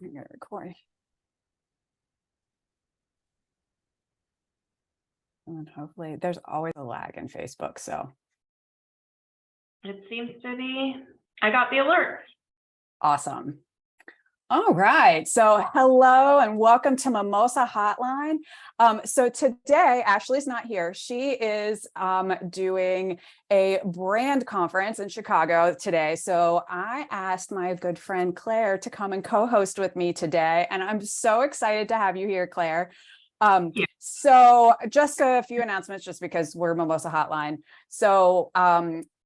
I'm gonna record. And hopefully there's always a lag in Facebook. So It seems to be, I got the alert. awesome. All right. So hello and welcome to Mimosa Hotline. So today, Ashley's not here. She is doing a brand conference in Chicago today. So I asked my good friend Claire to come and co-host with me today. And I'm so excited to have you here, Claire. So just a few announcements just because we're Mimosa Hotline. So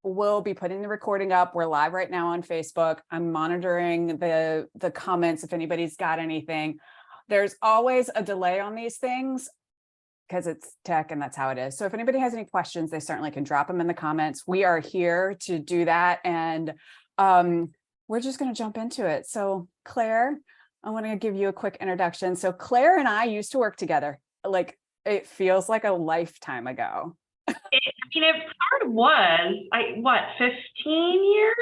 we'll be putting the recording up. We're live right now on Facebook. I'm monitoring the comments if anybody's got anything. There's always a delay on these things because it's tech and that's how it is. So if anybody has any questions, they certainly can drop them in the comments. We are here to do that. And we're just going to jump into it. So Claire, I want to give you a quick introduction. So Claire and I used to work together. Like it feels like a lifetime ago. It part of was, 15 years?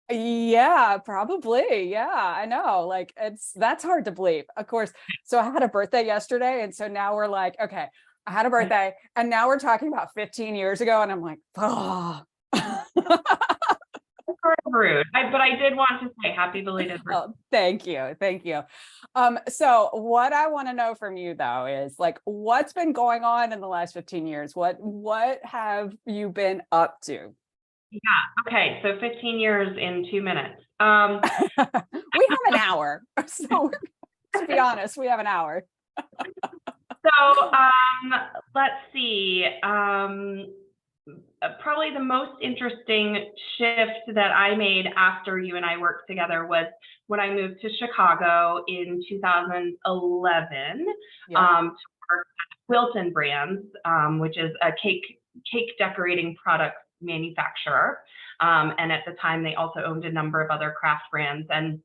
Yeah, probably. Yeah, I know. Like that's hard to believe. Of course. So I had a birthday yesterday. And so now we're like, okay, I had a birthday and now we're talking about 15 years ago. And I'm like, oh. Rude. But I did want to say happy belated birthday. Oh, thank you. Thank you. So what I want to know from you though is like, what's been going on in the last 15 years? What have you been up to? Yeah. Okay. So 15 years in 2 minutes. We have an hour. So to be honest, we have an hour. So let's see. Probably the most interesting shift that I made after you and I worked together was when I moved to Chicago in 2011 to work at Lighten Brands, which is a cake decorating product manufacturer. And at the time, they also owned a number of other craft brands. And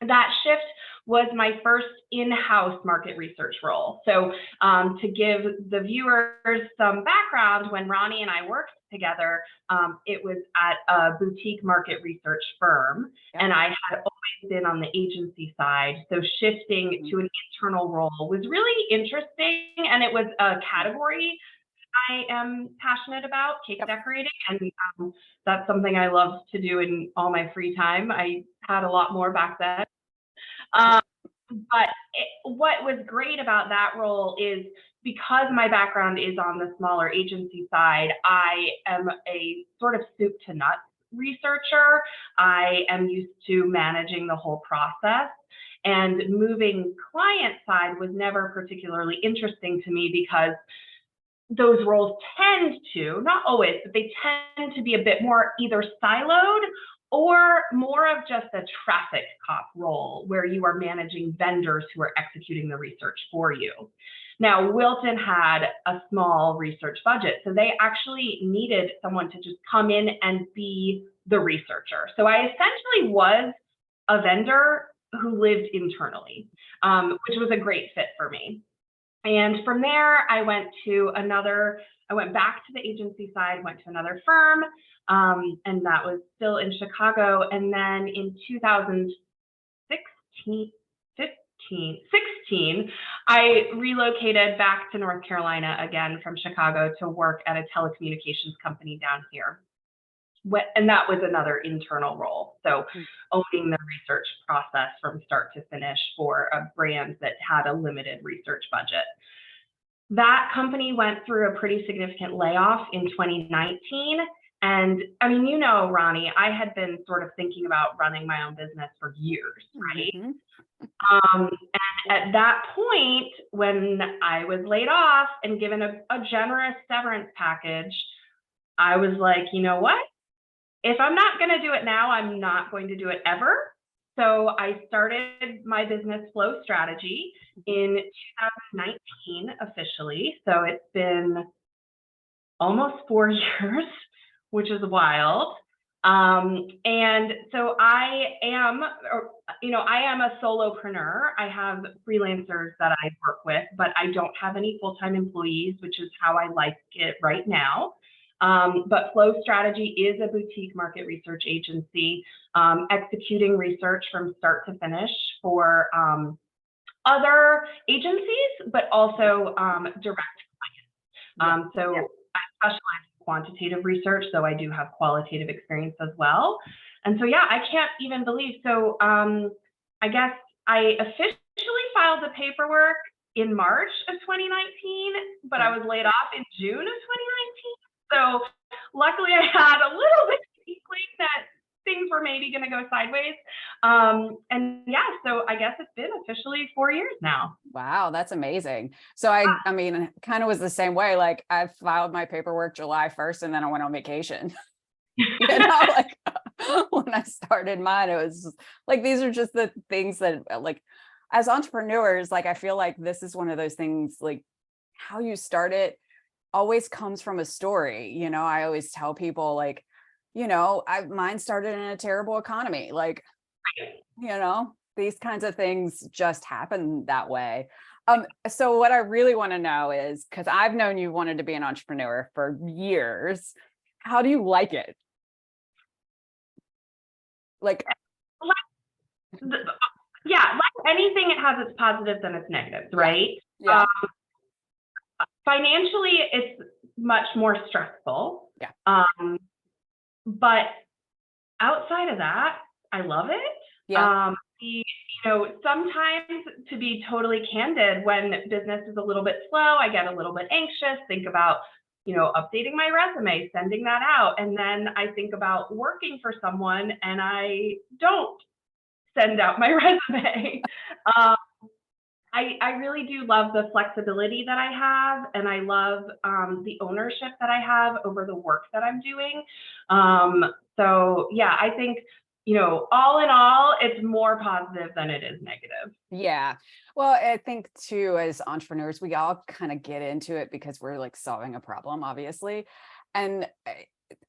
that shift was my first in-house market research role. So to give the viewers some background, when Ronnie and I worked together, it was at a boutique market research firm, and I had always been on the agency side. So shifting to an internal role was really interesting, and it was a category I am passionate about, cake decorating, and that's something I love to do in all my free time. I had a lot more back then. But what was great about that role is because my background is on the smaller agency side, I am a sort of soup to nuts researcher. I am used to managing the whole process, and moving client side was never particularly interesting to me because those roles tend to, not always, but they tend to be a bit more either siloed or more of just a traffic cop role where you are managing vendors who are executing the research for you. Now, Wilton had a small research budget, so they actually needed someone to just come in and be the researcher. So I essentially was a vendor who lived internally, which was a great fit for me. And from there, I went back to the agency side, went to another firm, and that was still in Chicago. And then in 2016, I relocated back to North Carolina again from Chicago to work at a telecommunications company down here. And that was another internal role. So owning the research process from start to finish for a brand that had a limited research budget. That company went through a pretty significant layoff in 2019. And I mean, you know, Ronnie, I had been sort of thinking about running my own business for years, right? And at that point, when I was laid off and given a generous severance package, I was like, you know what? If I'm not going to do it now, I'm not going to do it ever. So I started my business Flow Strategy in 2019 officially. So it's been almost 4 years, which is wild. And so I am a solopreneur. I have freelancers that I work with, but I don't have any full-time employees, which is how I like it right now. But Flow Strategy is a boutique market research agency, executing research from start to finish for other agencies, but also direct clients. So I specialize in quantitative research, so I do have qualitative experience as well. And so, yeah, I can't even believe. So I guess I officially filed the paperwork in March of 2019, but I was laid off in June of 2019. So luckily I had a little bit of inkling that things were maybe going to go sideways. And yeah, so I guess it's been officially 4 years now. Wow, that's amazing. So I mean, kind of was the same way. Like I filed my paperwork July 1st and then I went on vacation. Like when I started mine, it was just, like, these are just the things that, like, as entrepreneurs, like, I feel like this is one of those things, like how you start it always comes from a story. I always tell people, like, mine started in a terrible economy. Like, these kinds of things just happen that way. So what I really want to know is, because I've known you wanted to be an entrepreneur for years, how do you like it? Like anything, it has its positives and its negatives, right? Yeah. Financially, it's much more stressful. Yeah. But outside of that, I love it. Yeah. Sometimes, to be totally candid, when business is a little bit slow, I get a little bit anxious, think about, updating my resume, sending that out. And then I think about working for someone and I don't send out my resume. I really do love the flexibility that I have, and I love the ownership that I have over the work that I'm doing. So yeah, I think, all in all, it's more positive than it is negative. Yeah. Well, I think too, as entrepreneurs, we all kind of get into it because we're like solving a problem, obviously. And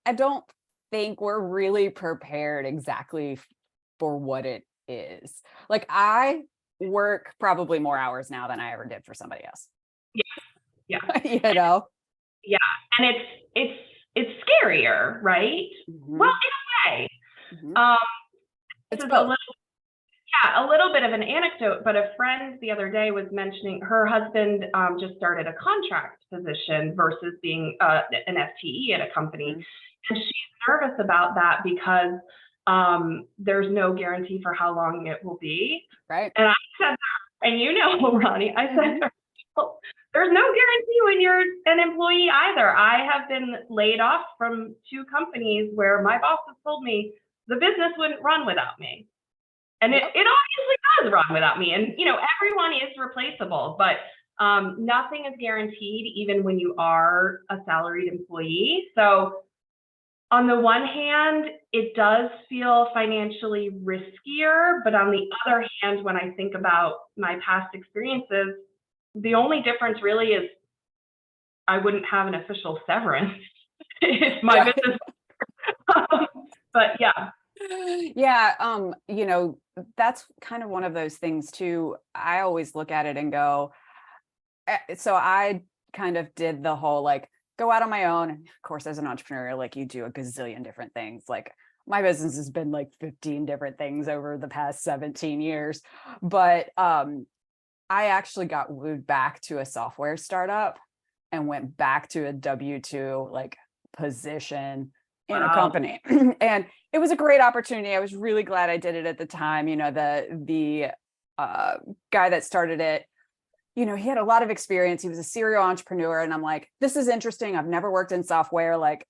I don't think we're really prepared exactly for what it is. Like, I work probably more hours now than I ever did for somebody else. Yeah. Yeah. And it's scarier, right? Mm-hmm. Well, in a way. Mm-hmm. This is a little bit of an anecdote, but a friend the other day was mentioning her husband just started a contract position versus being an FTE at a company. Mm-hmm. And she's nervous about that because there's no guarantee for how long it will be. Right. And I said, and Ronnie, I said, well, there's no guarantee when you're an employee either. I have been laid off from 2 companies where my boss has told me the business wouldn't run without me. And it obviously does run without me. And, everyone is replaceable, but nothing is guaranteed, even when you are a salaried employee. So on the one hand, it does feel financially riskier, but on the other hand, when I think about my past experiences, the only difference really is I wouldn't have an official severance if my business. But yeah. Yeah. That's kind of one of those things too. I always look at it and go, so I kind of did the whole, like, go out on my own. And of course, as an entrepreneur, like, you do a gazillion different things. Like, my business has been like 15 different things over the past 17 years. But I actually got wooed back to a software startup and went back to a W-2 like position in a company. And it was a great opportunity. I was really glad I did it at the time. The guy that started it, he had a lot of experience. He was a serial entrepreneur. And I'm like, this is interesting. I've never worked in software. Like,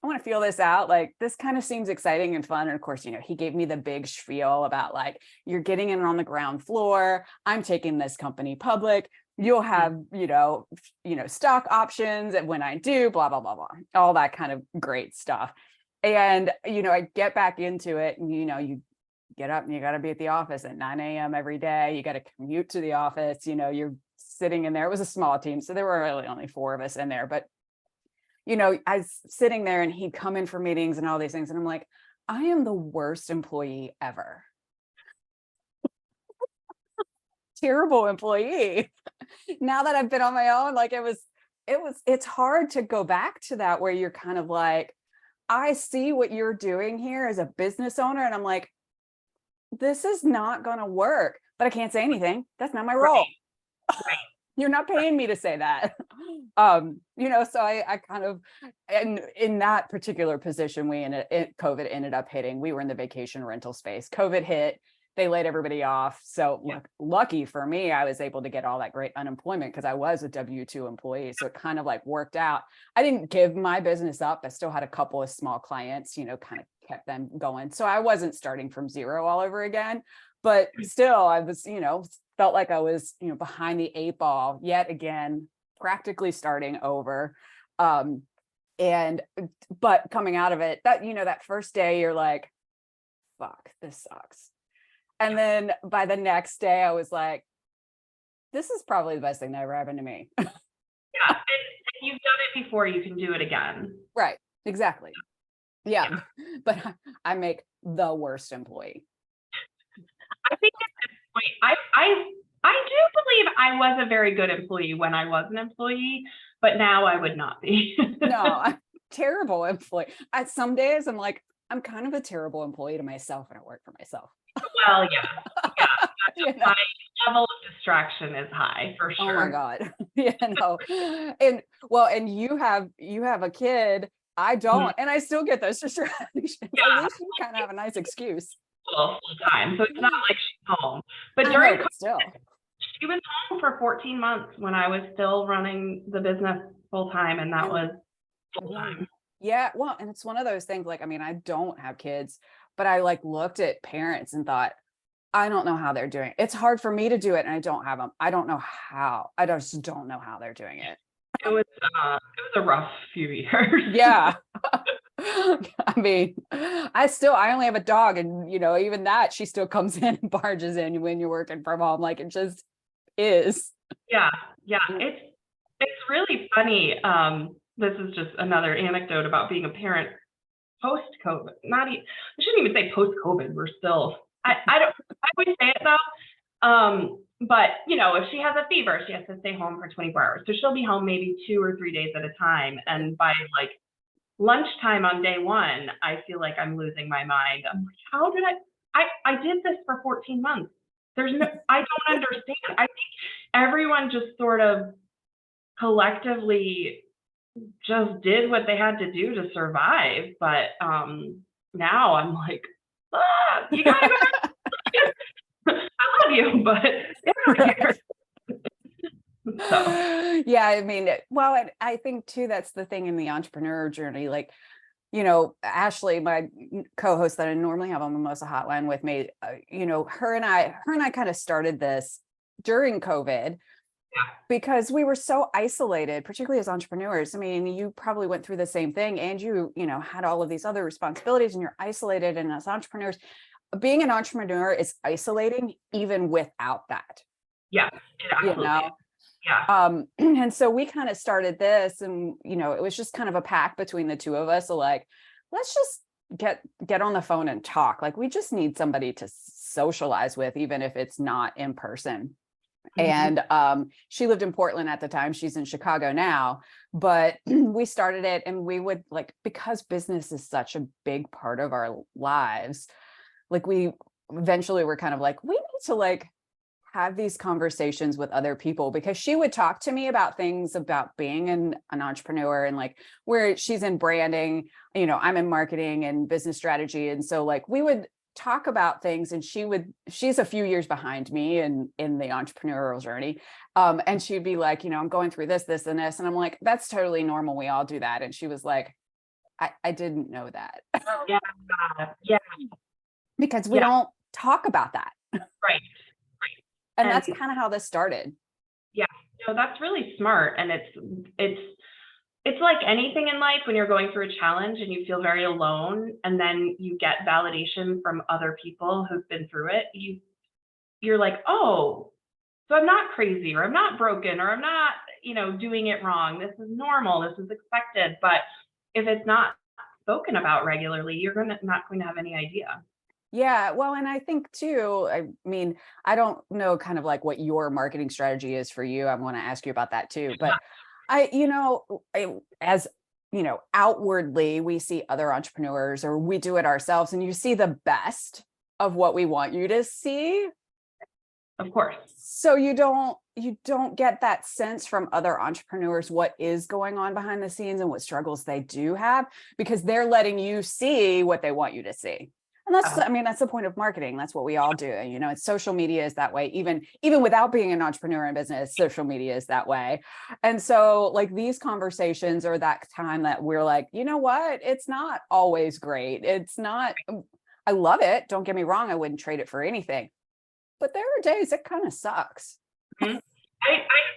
I want to feel this out. Like, this kind of seems exciting and fun. And of course, he gave me the big spiel about, like, you're getting in on the ground floor. I'm taking this company public. You'll have, stock options. And when I do, blah, blah, blah, blah, all that kind of great stuff. And, I get back into it and, you get up and you got to be at the office at 9 a.m. every day. You got to commute to the office. You're sitting in there. It was a small team. So there were really only 4 of us in there, but I was sitting there and he'd come in for meetings and all these things. And I'm like, I am the worst employee ever. Terrible employee. Now that I've been on my own, like, it was it's hard to go back to that where you're kind of like, I see what you're doing here as a business owner. And I'm like, this is not going to work, but I can't say anything. That's not my role. Right. You're not paying me to say that. So I kind of, and in that particular position, COVID ended up hitting. We were in the vacation rental space. COVID hit, they laid everybody off. So lucky for me, I was able to get all that great unemployment because I was a W-2 employee. So it kind of like worked out. I didn't give my business up. I still had a couple of small clients, kind of kept them going. So I wasn't starting from zero all over again, but still I was, felt like I was, behind the 8 ball yet again, practically starting over. But coming out of it, that first day, you're like, fuck, this sucks. And then by the next day, I was like, this is probably the best thing that ever happened to me. Yeah. And you've done it before, you can do it again. Right. Exactly. Yeah. But I make the worst employee. I think at this point, I do believe I was a very good employee when I was an employee, but now I would not be. No, I'm a terrible employee. Some days I'm like, I'm kind of a terrible employee to myself and I work for myself. Well, yeah. My level of distraction is high for sure. Oh my God. And you have a kid. I don't, and I still get those distractions. At least you kind of have a nice excuse. Full time, so it's not like she's home. But during COVID, she was home for 14 months when I was still running the business full time, and that was full time. Yeah, well, and it's one of those things. Like, I mean, I don't have kids, but I looked at parents and thought, I don't know how they're doing it. It's hard for me to do it, and I don't have them. I don't know how. I just don't know how they're doing it. It was a rough few years. Yeah. I mean, I only have a dog, and even that, she still comes in and barges in when you're working from home. Like, it just is. Yeah. It's really funny. This is just another anecdote about being a parent post-COVID. I shouldn't even say post-COVID. We're still. I would say it though. But if she has a fever, she has to stay home for 24 hours. So she'll be home maybe 2 or 3 days at a time. And by lunchtime on day 1, I feel like I'm losing my mind. I'm like, how did I did this for 14 months. I don't understand. I think everyone just sort of collectively just did what they had to do to survive. But now I'm like, you guys I love you, but so. Yeah, I mean, well, I think too, that's the thing in the entrepreneur journey. Ashley, my co-host that I normally have on Mimosa Hotline with me, her and I kind of started this during COVID because we were so isolated, particularly as entrepreneurs. I mean, you probably went through the same thing, and you had all of these other responsibilities, and you're isolated. And as entrepreneurs, being an entrepreneur is isolating even without that. Yeah, absolutely. Yeah. And so we kind of started this, and it was just kind of a pact between the two of us. So let's just get on the phone and talk. We just need somebody to socialize with, even if it's not in person. Mm-hmm. And she lived in Portland at the time. She's in Chicago now, but we started it, and we would because business is such a big part of our lives. We eventually were kind of we need to have these conversations with other people, because she would talk to me about things about being an entrepreneur, and where she's in branding, I'm in marketing and business strategy. And so we would talk about things, and she's a few years behind me in the entrepreneurial journey. And she'd be like, I'm going through this, this, and this. And I'm like, that's totally normal. We all do that. And she was like, I didn't know that. Yeah. Because we don't talk about that. Right. And that's kind of how this started. Yeah, that's really smart. And it's like anything in life, when you're going through a challenge and you feel very alone, and then you get validation from other people who've been through it, you're like, oh, so I'm not crazy, or I'm not broken, or I'm not, doing it wrong. This is normal. This is expected. But if it's not spoken about regularly, you're not going to have any idea. Yeah, well, and I think too, I mean, I don't know kind of what your marketing strategy is for you. I want to ask you about that too. But As outwardly, we see other entrepreneurs or we do it ourselves, and you see the best of what we want you to see. Of course. So you don't get that sense from other entrepreneurs what is going on behind the scenes and what struggles they do have, because they're letting you see what they want you to see. And that's the point of marketing. That's what we all do. It's social media is that way. Even without being an entrepreneur in business, social media is that way. And so like these conversations are that time that we're like, you know what? It's not always great. It's not, I love it. Don't get me wrong. I wouldn't trade it for anything. But there are days it kind of sucks. Mm-hmm.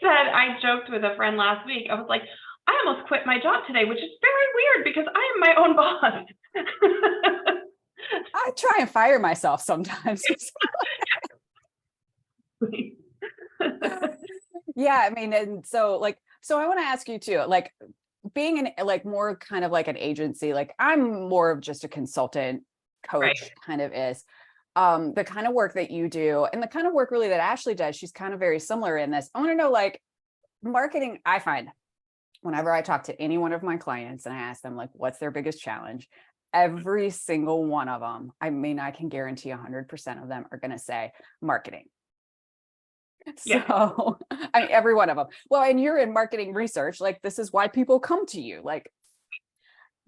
I joked with a friend last week. I was like, I almost quit my job today, which is very weird because I am my own boss. I try and fire myself sometimes. Yeah, and so I want to ask you too, like being more kind of like an agency, like I'm more of just a consultant coach, right. Kind of is. The kind of work that you do and the kind of work really that Ashley does, she's kind of very similar in this. I want to know, like, marketing, I find whenever I talk to any one of my clients and I ask them, like, what's their biggest challenge? Every single one of them, I can guarantee 100% of them are going to say marketing. Yeah. So, every one of them. Well, and you're in marketing research, like, this is why people come to you, like,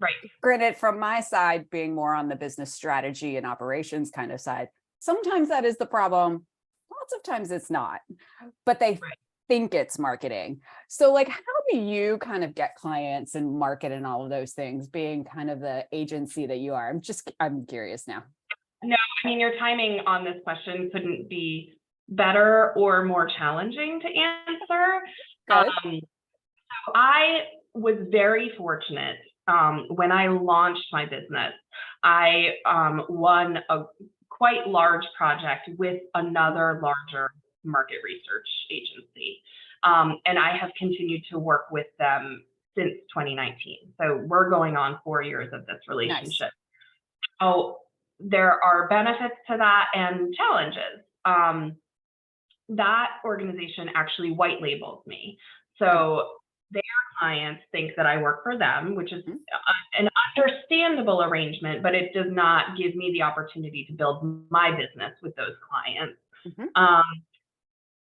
right. Granted, from my side, being more on the business strategy and operations kind of side, sometimes that is the problem. Lots of times it's not, but they think it's marketing. So like, how do you kind of get clients and market and all of those things, being kind of the agency that you are? I'm curious now. No, your timing on this question couldn't be better or more challenging to answer. So I was very fortunate. When I launched my business, I won a quite large project with another larger market research agency. And I have continued to work with them since 2019. So we're going on 4 years of this relationship. Nice. So there are benefits to that and challenges. That organization actually white labels me. So their clients think that I work for them, which is an understandable arrangement, but it does not give me the opportunity to build my business with those clients.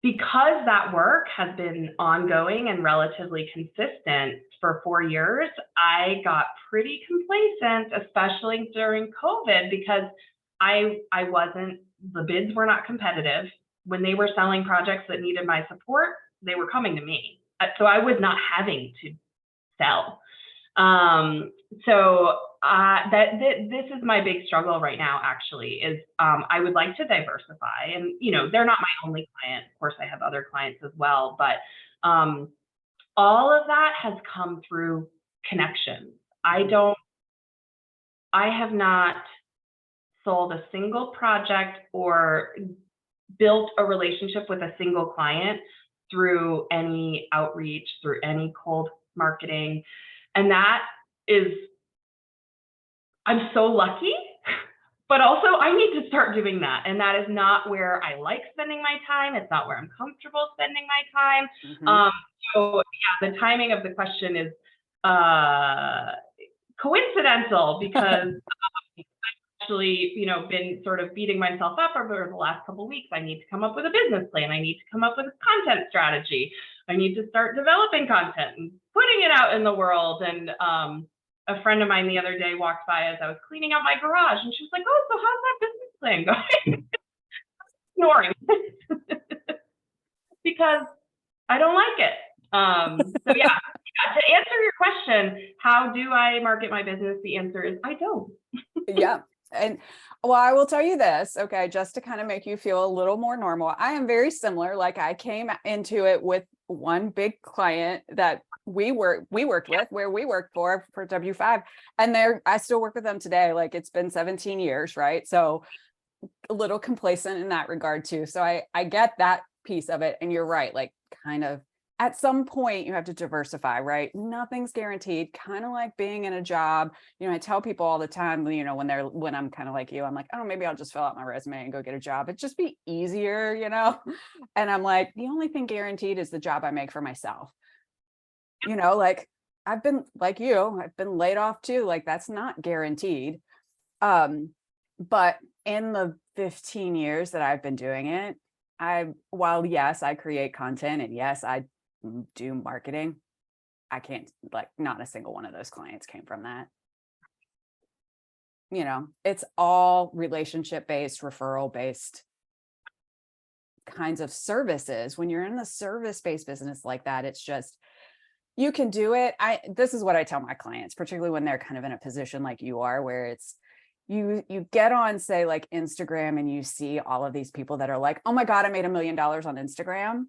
Because that work has been ongoing and relatively consistent for 4 years, I got pretty complacent, especially during COVID, because the bids were not competitive. When they were selling projects that needed my support, they were coming to me. So I was not having to sell. This is my big struggle right now, actually, is I would like to diversify. And, they're not my only client. Of course, I have other clients as well. But all of that has come through connections. I have not sold a single project or built a relationship with a single client through any outreach, through any cold marketing. And that is, I'm so lucky, but also I need to start doing that. And that is not where I like spending my time. It's not where I'm comfortable spending my time. So yeah, the timing of the question is coincidental because actually, been sort of beating myself up over the last couple of weeks. I need to come up with a business plan. I need to come up with a content strategy. I need to start developing content and putting it out in the world. And a friend of mine the other day walked by as I was cleaning out my garage, and she was like, "Oh, so how's that business plan going?" Ignoring because I don't like it. So yeah, to answer your question, how do I market my business? The answer is I don't. Yeah. And well, I will tell you this, okay, just to kind of make you feel a little more normal. I am very similar. Like I came into it with one big client that we worked with, where we worked for W5, and I still work with them today. Like it's been 17 years, right? So a little complacent in that regard too. So I get that piece of it. And you're right, like kind of at some point you have to diversify, right? Nothing's guaranteed, kind of like being in a job. I tell people all the time, when I'm kind of like you, I'm like, oh, maybe I'll just fill out my resume and go get a job. It'd just be easier, And I'm like, the only thing guaranteed is the job I make for myself. like I've been like I've been laid off too. Like that's not guaranteed. But in the 15 years that I've been doing it, while yes, I create content and yes, I do marketing, I can't, like, not a single one of those clients came from that. It's all relationship based, referral based kinds of services. When you're in the service based business like that, it's just, you can do it. This is what I tell my clients, particularly when they're kind of in a position like you are, where it's, you get on, say, like Instagram, and you see all of these people that are like, oh my God, I made $1 million on Instagram.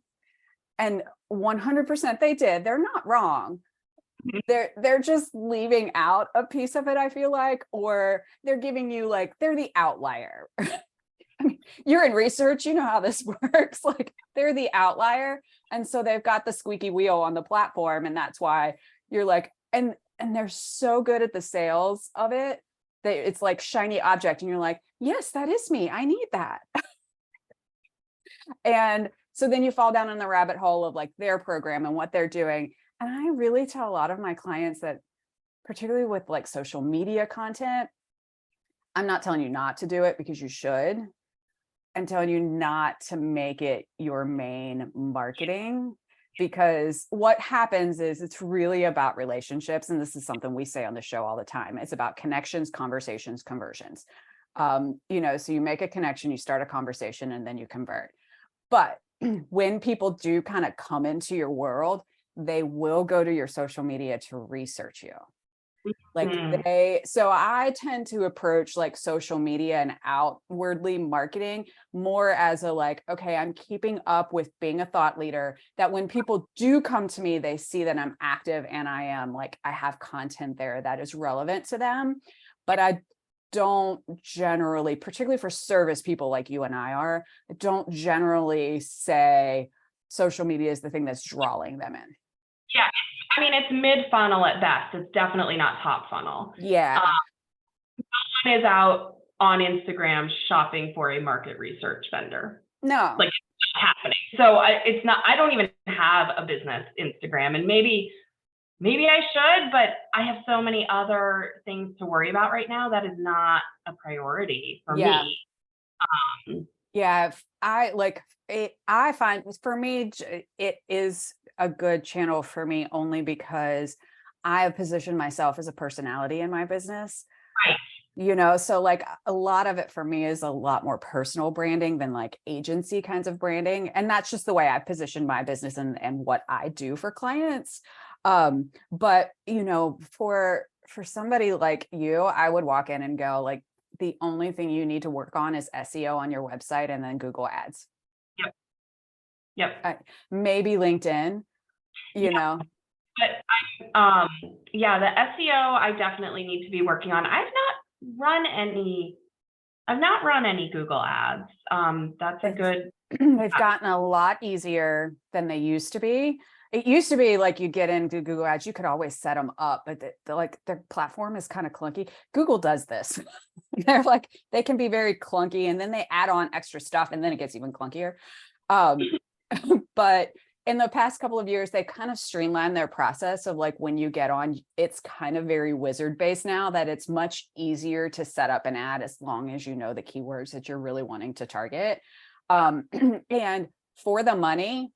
And 100% they did. They're not wrong. They're just leaving out a piece of it, I feel like, or they're giving you, like, they're the outlier. I mean, you're in research, you know how this works. Like, they're the outlier. And so they've got the squeaky wheel on the platform. And that's why you're like, and they're so good at the sales of it that it's like shiny object. And you're like, yes, that is me. I need that. And so then you fall down in the rabbit hole of like their program and what they're doing. And I really tell a lot of my clients that, particularly with like social media content, I'm not telling you not to do it, because you should. I'm telling you not to make it your main marketing, because what happens is it's really about relationships. And this is something we say on the show all the time. It's about connections, conversations, conversions. So you make a connection, you start a conversation, and then you convert. But when people do kind of come into your world, they will go to your social media to research you. Like so I tend to approach like social media and outwardly marketing more as a like, okay, I'm keeping up with being a thought leader, that when people do come to me, they see that I'm active and I have content there that is relevant to them. But I don't generally, particularly for service people like you and I don't generally say social media is the thing that's drawing them in. Yeah, I mean, it's mid-funnel at best. It's definitely not top funnel. Yeah. No one is out on Instagram shopping for a market research vendor. No. Like, it's not happening. So it's not, I don't even have a business Instagram, and maybe I should, but I have so many other things to worry about right now that is not a priority for me. Yeah, I find for me, it is a good channel for me only because I have positioned myself as a personality in my business. Right. So like a lot of it for me is a lot more personal branding than like agency kinds of branding. And that's just the way I position my business and what I do for clients. But for somebody like you, I would walk in and go like, the only thing you need to work on is SEO on your website and then Google ads. Yep. Maybe LinkedIn, But the SEO I definitely need to be working on. I've not run any Google ads. That's a good. They've gotten a lot easier than they used to be. It used to be like you get into Google ads, you could always set them up, but their platform is kind of clunky. Google does this. They're like, they can be very clunky, and then they add on extra stuff, and then it gets even clunkier. But in the past couple of years, they kind of streamlined their process of like, when you get on, it's kind of very wizard based now, that it's much easier to set up an ad as long as you know the keywords that you're really wanting to target. And for the money,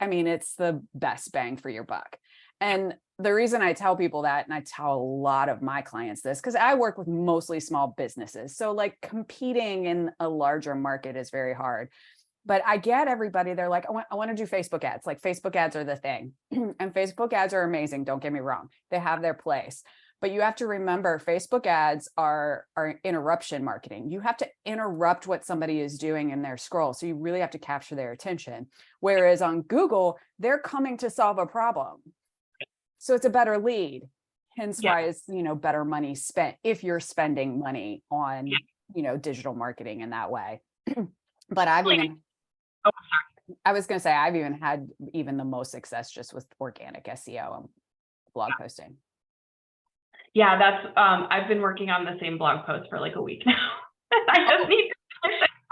I mean, it's the best bang for your buck. And the reason I tell people that, and I tell a lot of my clients this, because I work with mostly small businesses. So like competing in a larger market is very hard. But I get everybody, they're like, I want to do Facebook ads. Like Facebook ads are the thing. And Facebook ads are amazing. Don't get me wrong. They have their place. But you have to remember, Facebook ads are interruption marketing. You have to interrupt what somebody is doing in their scroll. So you really have to capture their attention. Whereas on Google, they're coming to solve a problem. So it's a better lead. Hence why it's, better money spent if you're spending money on, digital marketing in that way. But I was going to say, I've even had the most success just with organic SEO and blog posting. Yeah, that's I've been working on the same blog post for like a week now. I just need to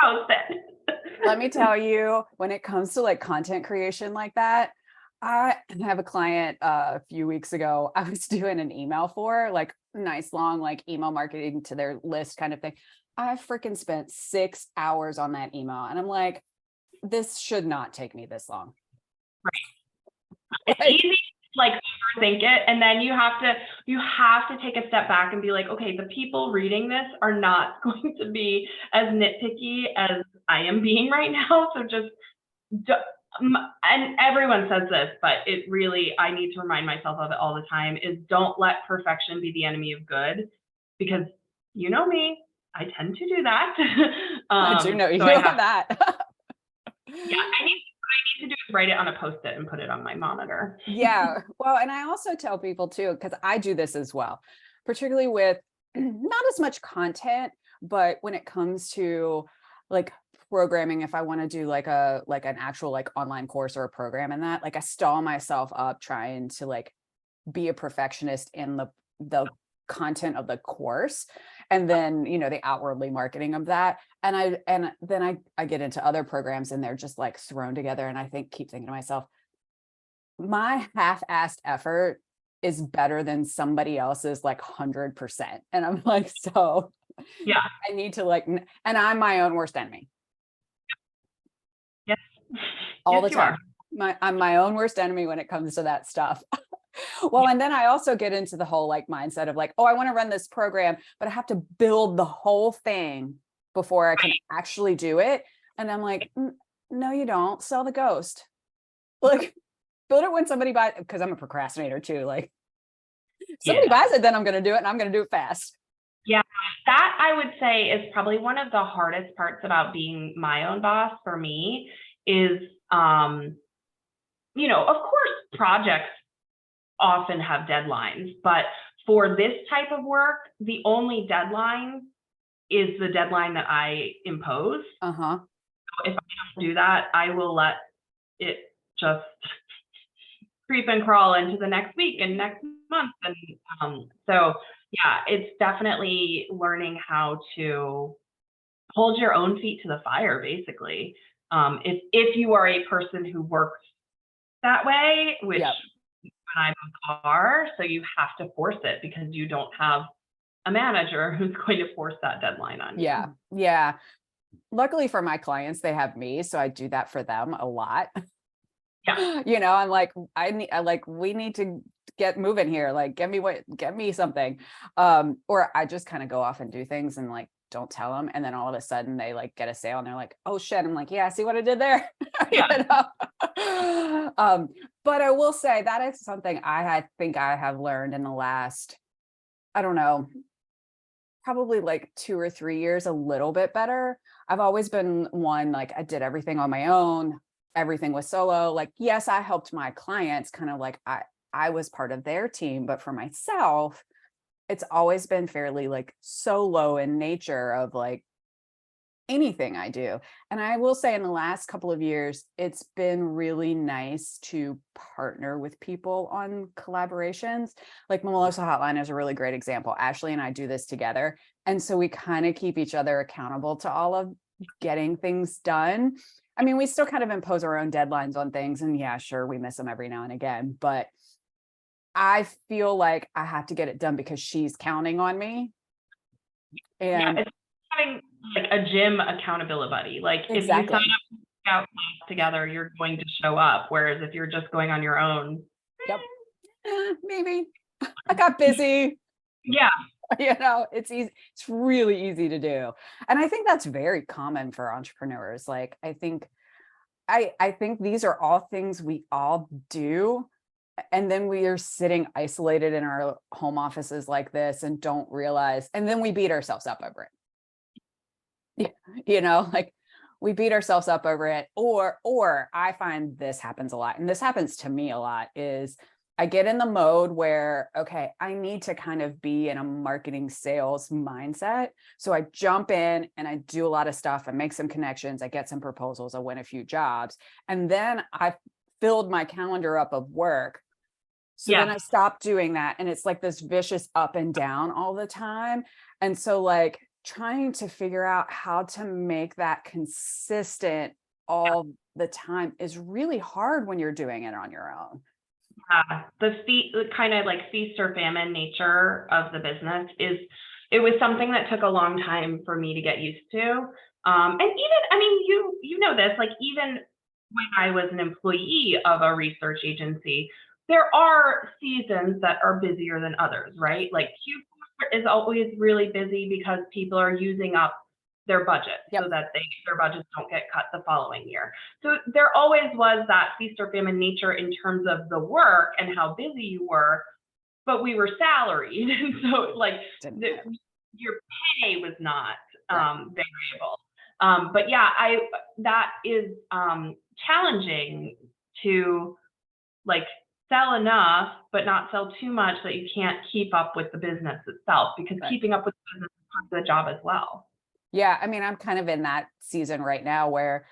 post it. Let me tell you, when it comes to like content creation like that, I have a client a few weeks ago. I was doing an email for like nice long like email marketing to their list kind of thing. I freaking spent 6 hours on that email and I'm like, this should not take me this long. It's easy to like overthink it, and then you have to take a step back and be like, okay, the people reading this are not going to be as nitpicky as I am being right now. So just and everyone says this, but it really, I need to remind myself of it all the time, is don't let perfection be the enemy of good, because you know me, I tend to do that. I do know you so know that. yeah, I need to do is write it on a Post-it and put it on my monitor. Yeah. Well, and I also tell people too, because I do this as well, particularly with not as much content, but when it comes to like programming, if I want to do like an actual like online course or a program and that, like I stall myself up trying to like be a perfectionist in the content of the course and then the outwardly marketing of that, and then I get into other programs and they're just like thrown together, and I keep thinking to myself, my half-assed effort is better than somebody else's like 100%, and I'm like, so Yeah. I need to like, and I'm my own worst enemy. Yes. All yes, the time. I'm my own worst enemy when it comes to that stuff. Well, and then I also get into the whole like mindset of like, oh, I want to run this program, but I have to build the whole thing before I can actually do it. And I'm like, no, you don't. Sell the ghost. Like, build it when somebody buys, because I'm a procrastinator too. Like, somebody buys it, then I'm going to do it, and I'm going to do it fast. Yeah, that I would say is probably one of the hardest parts about being my own boss for me is, of course, projects often have deadlines, but for this type of work, the only deadline is the deadline that I impose. Uh-huh. So if I don't do that, I will let it just creep and crawl into the next week and next month. And so yeah, it's definitely learning how to hold your own feet to the fire, basically. If you are a person who works that way, which I both are, so you have to force it because you don't have a manager who's going to force that deadline on you. Yeah. Luckily for my clients, they have me, so I do that for them a lot. Yeah. I'm like, we need to get moving here. Like, get me something. Or I just kind of go off and do things and like don't tell them, and then all of a sudden they like get a sale and they're like, oh shit. I'm like, yeah, see what I did there. Yeah. But I will say that is something I think I have learned in the last, I don't know, probably like 2 or 3 years, a little bit better. I've always been one, like I did everything on my own. Everything was solo. Like, yes, I helped my clients kind of like I was part of their team, but for myself, it's always been fairly like solo in nature of like anything I do. And I will say in the last couple of years, it's been really nice to partner with people on collaborations. Like Mimosa Hotline is a really great example. Ashley and I do this together. And so we kind of keep each other accountable to all of getting things done. I mean, we still kind of impose our own deadlines on things. And yeah, sure, we miss them every now and again. But I feel like I have to get it done because she's counting on me. And it's having like a gym accountability buddy. Like if you sign up to work out together, you're going to show up. Whereas if you're just going on your own, maybe I got busy. Yeah. It's easy. It's really easy to do. And I think that's very common for entrepreneurs. Like, I think these are all things we all do. And then we are sitting isolated in our home offices like this and don't realize, and then we beat ourselves up over it. Like we beat ourselves up over it. Or I find this happens a lot, and this happens to me a lot, is I get in the mode where, okay, I need to kind of be in a marketing sales mindset. So I jump in and I do a lot of stuff and make some connections. I get some proposals. I win a few jobs. And then I filled my calendar up of work. So then I stopped doing that. And it's like this vicious up and down all the time. And so like trying to figure out how to make that consistent all the time is really hard when you're doing it on your own. The kind of like feast or famine nature of the business it was something that took a long time for me to get used to. And even, I mean, you know this, like even when I was an employee of a research agency, there are seasons that are busier than others, right? Like Q4 is always really busy because people are using up their budget so that their budgets don't get cut the following year. So there always was that feast or famine nature in terms of the work and how busy you were, but we were salaried. And so like your pay was not variable. But yeah, that is challenging to like sell enough, but not sell too much that you can't keep up with the business itself, because keeping up with the business is part of the job as well. Yeah, I mean, I'm kind of in that season right now where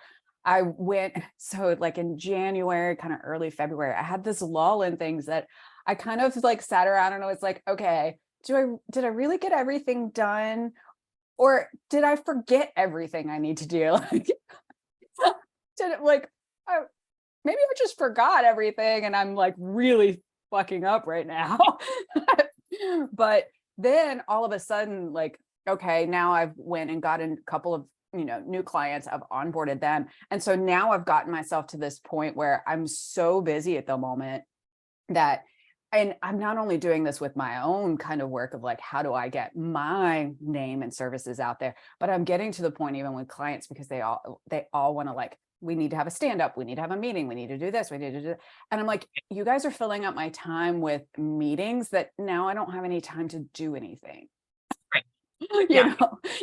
I went, so like in January, kind of early February, I had this lull in things that I kind of like sat around and I was like, okay, did I really get everything done? Or did I forget everything I need to do? Like, maybe I just forgot everything and I'm like really fucking up right now. But then all of a sudden, like, okay, now I've went and gotten a couple of, new clients, I've onboarded them. And so now I've gotten myself to this point where I'm so busy at the moment that, and I'm not only doing this with my own kind of work of like, how do I get my name and services out there? But I'm getting to the point even with clients, because they all want to like, we need to have a stand-up, we need to have a meeting, we need to do this, we need to do that. And I'm like, you guys are filling up my time with meetings that now I don't have any time to do anything.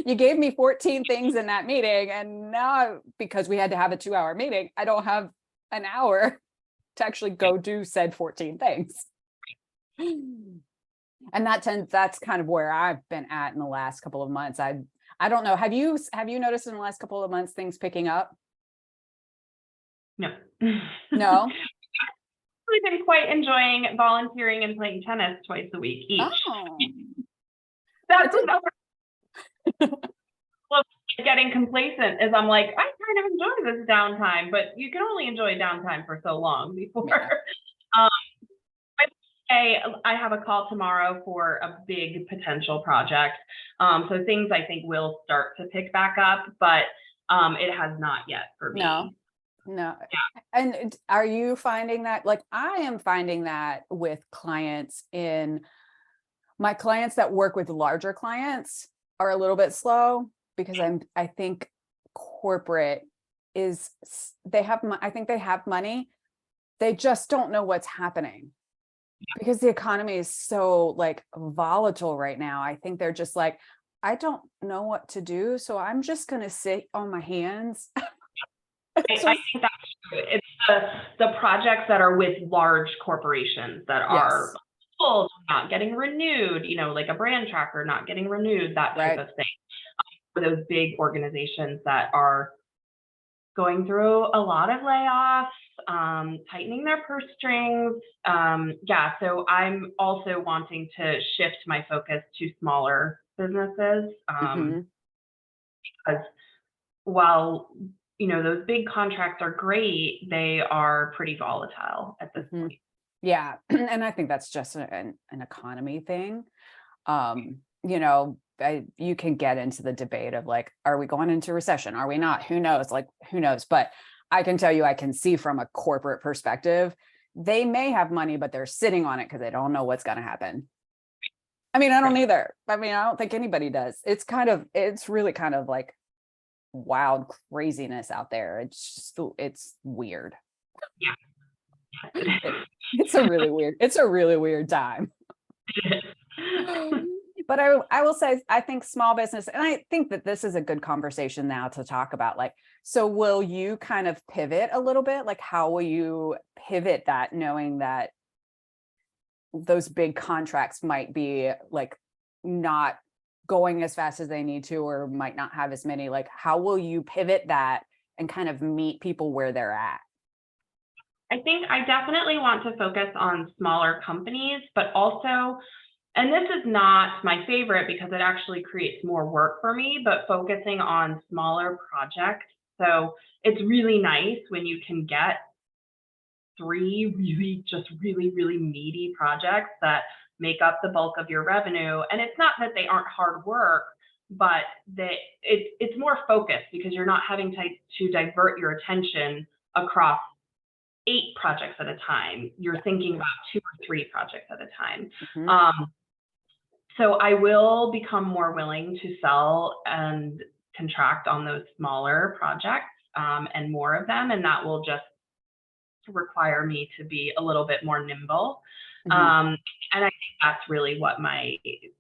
You gave me 14 things in that meeting, and now because we had to have a 2-hour meeting, I don't have an hour to actually go do said 14 things. And that's kind of where I've been at in the last couple of months. I don't know. Have you noticed in the last couple of months things picking up? No. No. We've been quite enjoying volunteering and playing tennis twice a week each. Oh. That's well, getting complacent is I'm like, I kind of enjoy this downtime, but you can only enjoy downtime for so long before. Yeah. I have a call tomorrow for a big potential project. So things I think will start to pick back up, but it has not yet for me. No. Yeah. And are you finding that, like, I am finding that with clients, in my clients that work with larger clients are a little bit slow, because I think corporate is, I think they have money. They just don't know what's happening because the economy is so like volatile right now. I think they're just like, I don't know what to do, so I'm just going to sit on my hands. I think that's true. It's the projects that are with large corporations that are full, not getting renewed, like a brand tracker not getting renewed, that type of thing. For those big organizations that are going through a lot of layoffs, tightening their purse strings. So I'm also wanting to shift my focus to smaller businesses, because while those big contracts are great, they are pretty volatile at this point. Yeah. And I think that's just an economy thing. You can get into the debate of like, are we going into recession? Are we not? Who knows? Like, who knows? But I can tell you, I can see from a corporate perspective, they may have money, but they're sitting on it because they don't know what's going to happen. I mean, I don't either. I mean, I don't think anybody does. It's really kind of like wild craziness out there. It's weird. Yeah. It's a really weird time. But I will say, I think small business, and I think that this is a good conversation now to talk about, like, so will you kind of pivot a little bit? Like, how will you pivot that, knowing that those big contracts might be like not going as fast as they need to, or might not have as many? Like, how will you pivot that and kind of meet people where they're at? I think I definitely want to focus on smaller companies, but also, and this is not my favorite because it actually creates more work for me, but focusing on smaller projects So it's really nice when you can get 3 really meaty projects that make up the bulk of your revenue. And it's not that they aren't hard work, but it's more focused because you're not having to divert your attention across 8 projects at a time. You're thinking about 2 or 3 projects at a time. So I will become more willing to sell and contract on those smaller projects and more of them. And that will just require me to be a little bit more nimble. And I think that's really what my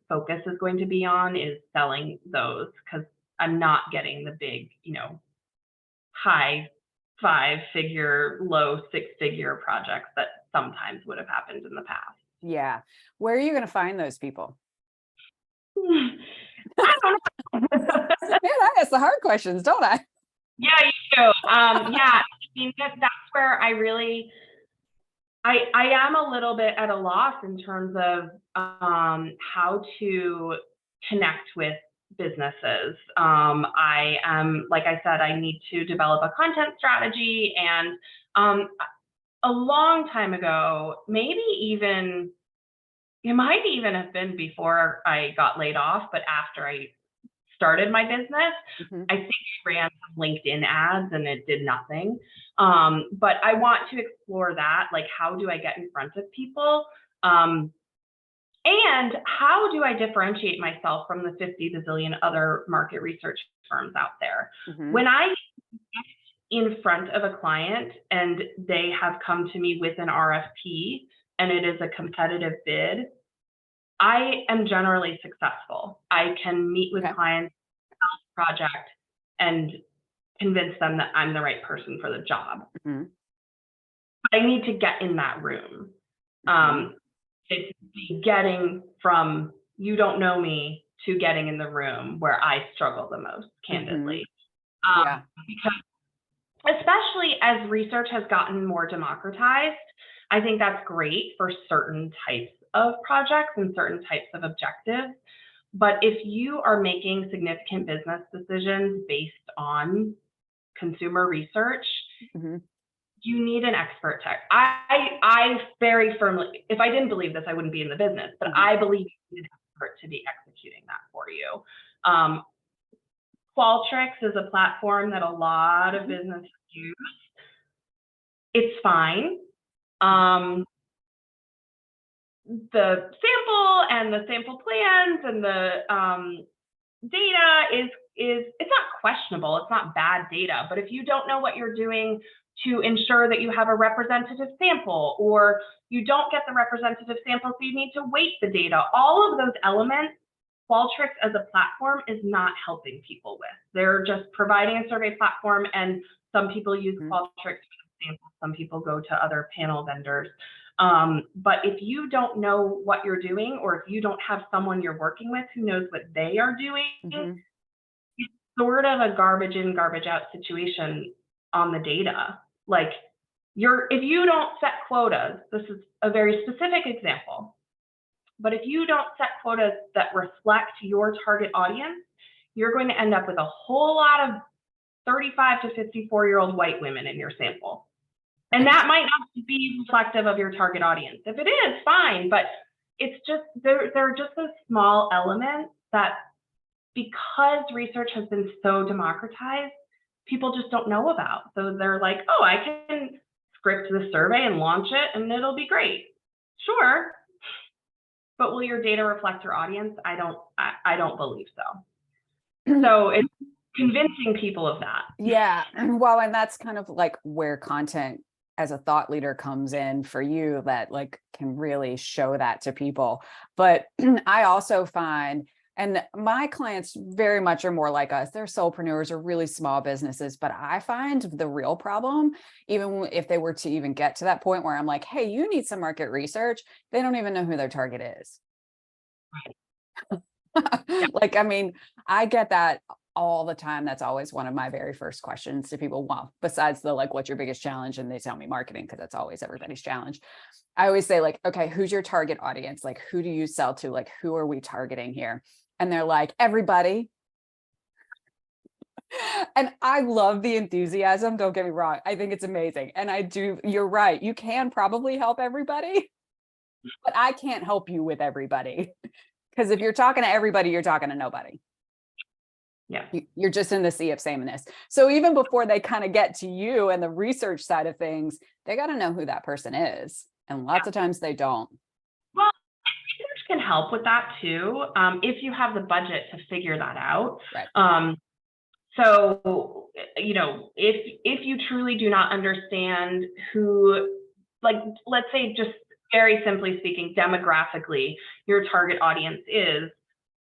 focus is going to be on, is selling those, because I'm not getting the big, high 5-figure, low 6-figure projects that sometimes would have happened in the past. Yeah. Where are you going to find those people? I don't know. Man, I ask the hard questions, don't I? Yeah, you do. Yeah, I mean, that's where I really, I am a little bit at a loss in terms of how to connect with businesses. I am, like I said, I need to develop a content strategy, and a long time ago, maybe even, it might even have been before I got laid off, but after I started my business, I think I ran some LinkedIn ads and it did nothing. But I want to explore that. Like, how do I get in front of people? And how do I differentiate myself from the 50 bazillion other market research firms out there? When I get in front of a client and they have come to me with an RFP and it is a competitive bid, I am generally successful. I can meet with clients, sell the project, and convince them that I'm the right person for the job. But I need to get in that room. It's getting from you don't know me to getting in the room where I struggle the most, candidly. Because especially as research has gotten more democratized, I think that's great for certain types of projects and certain types of objectives. But if you are making significant business decisions based on consumer research, you need an expert tech. I very firmly, if I didn't believe this, I wouldn't be in the business, but I believe you need an expert to be executing that for you. Qualtrics is a platform that a lot of businesses use. It's fine. The sample and the sample plans and the data it's not questionable. It's not bad data. But if you don't know what you're doing to ensure that you have a representative sample, or you don't get the representative sample, so you need to weight the data, all of those elements, Qualtrics as a platform is not helping people with. They're just providing a survey platform, and some people use Qualtrics for samples, some people go to other panel vendors. But if you don't know what you're doing, or if you don't have someone you're working with who knows what they are doing, it's sort of a garbage in, garbage out situation on the data. Like, if you don't set quotas, this is a very specific example, but if you don't set quotas that reflect your target audience, you're going to end up with a whole lot of 35 to 54-year-old white women in your sample. And that might not be reflective of your target audience. If it is, fine, but it's just, there are just those small elements that, because research has been so democratized, people just don't know about. So they're like, oh, I can script the survey and launch it and it'll be great. Sure. But will your data reflect your audience? I don't believe so. So it's convincing people of that. Yeah. Well, and that's kind of like where content as a thought leader comes in for you, that like can really show that to people. But I also find, and my clients very much are more like us, they're solopreneurs or really small businesses, but I find the real problem, even if they were to even get to that point where I'm like, hey, you need some market research, they don't even know who their target is. Like, I mean, I get that all the time. That's always one of my very first questions to people. Well, besides the, like, what's your biggest challenge? And they tell me marketing, because that's always everybody's challenge. I always say, like, okay, who's your target audience? Like, who do you sell to? Like, who are we targeting here? And they're like, everybody. And I love the enthusiasm. Don't get me wrong. I think it's amazing. And you're right. You can probably help everybody, but I can't help you with everybody. Because if you're talking to everybody, you're talking to nobody. Yeah. You're just in the sea of sameness. So even before they kind of get to you and the research side of things, they got to know who that person is. And lots of times they don't. Well, research can help with that too, if you have the budget to figure that out. Right. So, if you truly do not understand who, like, let's say just very simply speaking, demographically, your target audience is,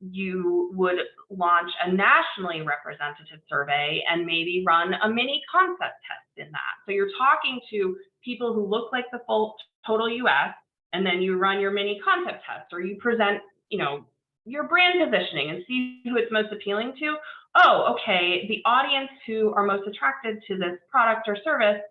you would launch a nationally representative survey and maybe run a mini concept test in that. So you're talking to people who look like the full total US, and then you run your mini concept test, or you present, your brand positioning and see who it's most appealing to. Oh, okay, the audience who are most attracted to this product or service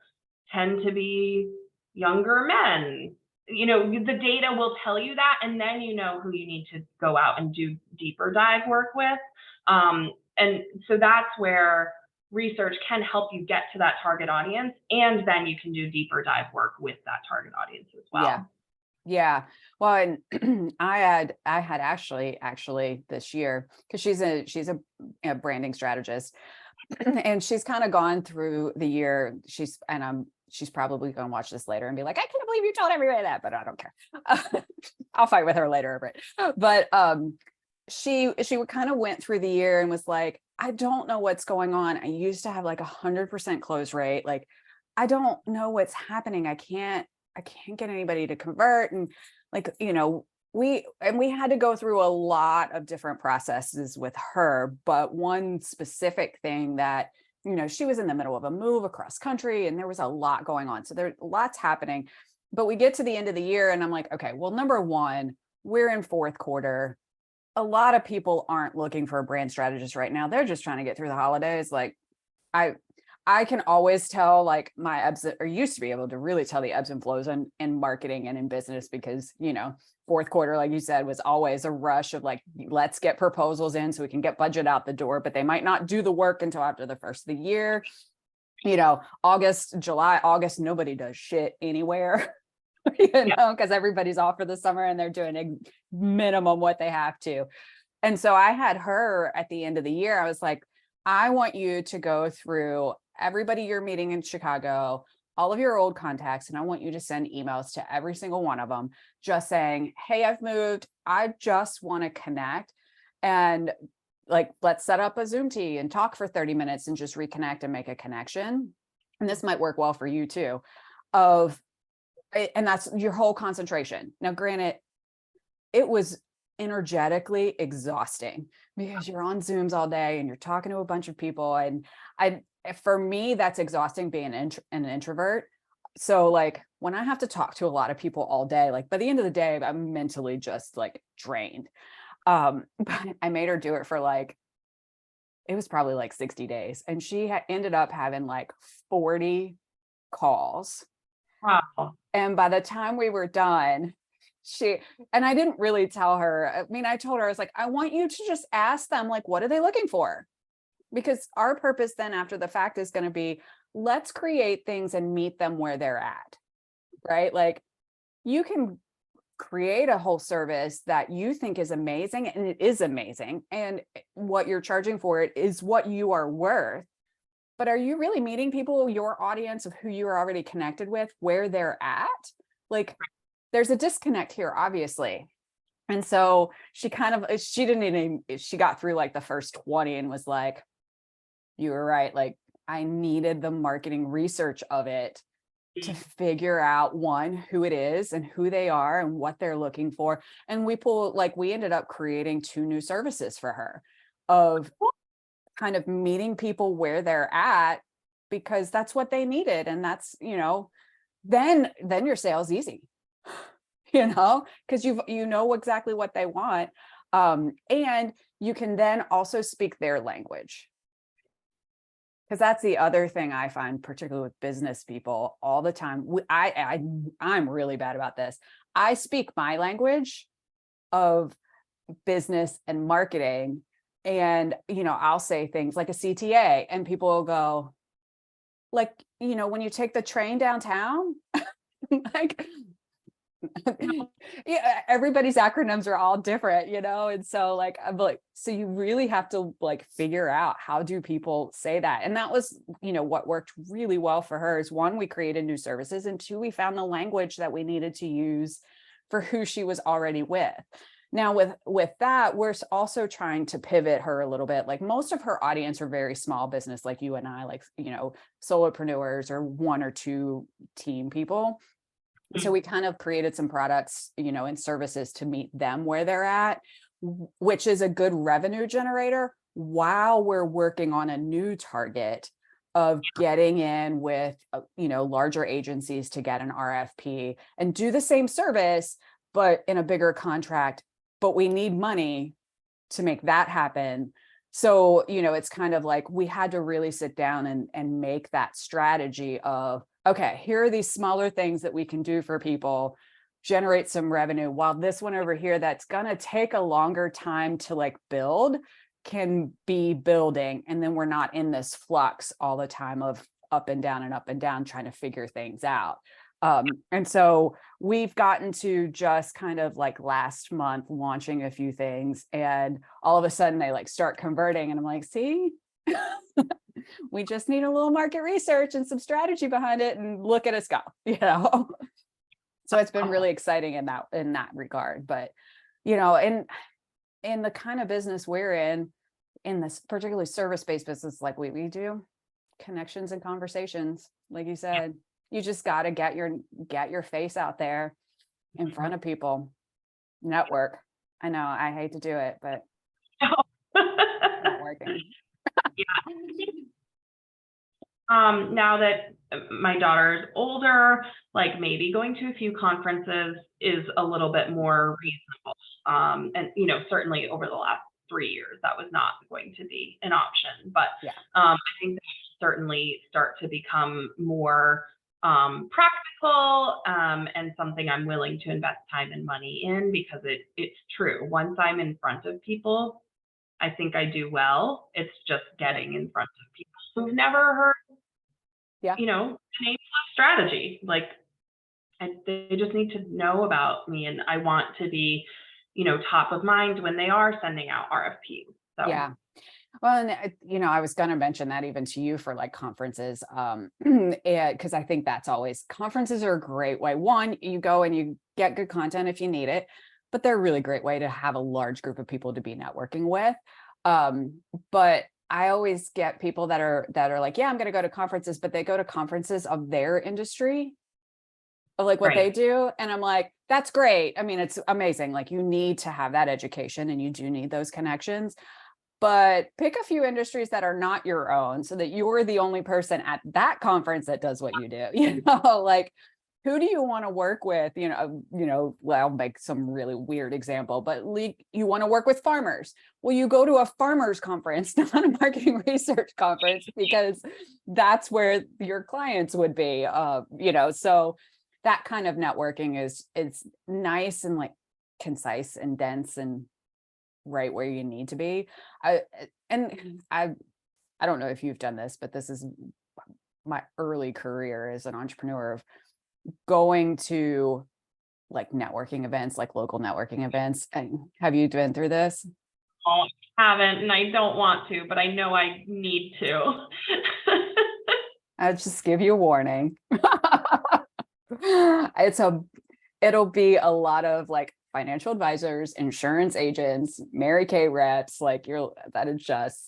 tend to be younger men. The data will tell you that, and then you know who you need to go out and do deeper dive work with. And so that's where research can help you get to that target audience, and then you can do deeper dive work with that target audience as well. Yeah. Yeah. Well, and I had actually this year, because she's a branding strategist, and she's kind of gone through the year. She's probably going to watch this later and be like, I can't believe you told everybody that, but I don't care. I'll fight with her later over it. But she kind of went through the year and was like, I don't know what's going on. I used to have like 100% close rate. Like, I don't know what's happening. I can't get anybody to convert. And like, we had to go through a lot of different processes with her, but one specific thing that, she was in the middle of a move across country and there was a lot going on. So there's lots happening, but we get to the end of the year and I'm like, okay, well, number one, we're in fourth quarter. A lot of people aren't looking for a brand strategist right now. They're just trying to get through the holidays. Like I can always tell like my ebbs, or used to be able to really tell the ebbs and flows in marketing and in business, because, fourth quarter, like you said, was always a rush of like, let's get proposals in so we can get budget out the door, but they might not do the work until after the first of the year. July, August, nobody does shit anywhere, because everybody's off for the summer and they're doing a minimum what they have to. And so I had her at the end of the year. I was like, I want you to go through everybody you're meeting in Chicago, all of your old contacts, and I want you to send emails to every single one of them, just saying, hey, I've moved. I just want to connect. And like, let's set up a Zoom tea and talk for 30 minutes and just reconnect and make a connection. And this might work well for you too. And that's your whole concentration. Now, granted, it was energetically exhausting because you're on Zooms all day and you're talking to a bunch of people. And for me, that's exhausting being an introvert. So like when I have to talk to a lot of people all day, like by the end of the day, I'm mentally just like drained. But I made her do it for like, it was probably like 60 days. And she ended up having like 40 calls. Wow. And by the time we were done, and I didn't really tell her. I mean, I told her, I was like, I want you to just ask them, like, what are they looking for? Because our purpose then after the fact is going to be, let's create things and meet them where they're at, right? Like you can create a whole service that you think is amazing, and it is amazing. And what you're charging for it is what you are worth. But are you really meeting people, your audience of who you are already connected with, where they're at? Like, there's a disconnect here, obviously. And so she got through like the first 20 and was like, you were right. Like I needed the marketing research of it to figure out one, who it is and who they are and what they're looking for. And we ended up creating 2 new services for her of kind of meeting people where they're at, because that's what they needed. And that's, then your sales easy. Because you know exactly what they want. And you can then also speak their language. Because that's the other thing I find, particularly with business people all the time. I'm really bad about this. I speak my language of business and marketing, And, I'll say things like a CTA and people will go like, when you take the train downtown, like, yeah, everybody's acronyms are all different, and so like I'm like, so you really have to like figure out how do people say that. And that was what worked really well for her is, one, we created new services, and two, we found the language that we needed to use for who she was already with. Now with that, we're also trying to pivot her a little bit. Like most of her audience are very small business, like you and I, like solopreneurs or one or two team people. So we kind of created some products, and services to meet them where they're at, which is a good revenue generator while we're working on a new target of getting in with, larger agencies to get an RFP and do the same service, but in a bigger contract. But we need money to make that happen. So, it's kind of like we had to really sit down and make that strategy of, okay, here are these smaller things that we can do for people, generate some revenue, while this one over here that's going to take a longer time to like build can be building. And then we're not in this flux all the time of up and down trying to figure things out. And so we've gotten to just kind of like last month launching a few things, and all of a sudden they like start converting, and I'm like, see, we just need a little market research and some strategy behind it, and look at us go, So it's been really exciting in that regard. But, in the kind of business we're in this particularly service-based business, like we do, connections and conversations, like you said. You just got to get your face out there in front of people. Network. I know I hate to do it, but it's not working. Now that my daughter is older, like maybe going to a few conferences is a little bit more reasonable. And certainly over the last 3 years, that was not going to be an option. But I think that certainly start to become more practical, and something I'm willing to invest time and money in, because it's true. Once I'm in front of people, I think I do well. It's just getting in front of people who've never heard, the name of strategy. Like, they just need to know about me, and I want to be, top of mind when they are sending out RFPs. So. Yeah. Well, and I was going to mention that even to you for like conferences, because I think that's always, conferences are a great way. One, you go and you get good content if you need it, but they're a really great way to have a large group of people to be networking with. But I always get people that are like, yeah, I'm going to go to conferences, but they go to conferences of their industry, of like what they do. And I'm like, that's great. I mean, it's amazing. Like, you need to have that education and you do need those connections. But pick a few industries that are not your own, so that you're the only person at that conference that does what you do. Like, who do you want to work with? Well, I'll make some really weird example, but you want to work with farmers. Well, you go to a farmers conference, not a marketing research conference, because that's where your clients would be. So that kind of networking is nice and like concise and dense and right where you need to be. I don't know if you've done this, but this is my early career as an entrepreneur, of going to like networking events, like local networking events. And have you been through this? I haven't, and I don't want to, but I know I need to. I'll just give you a warning. It'll be a lot of like financial advisors, insurance agents, Mary Kay reps, like that is just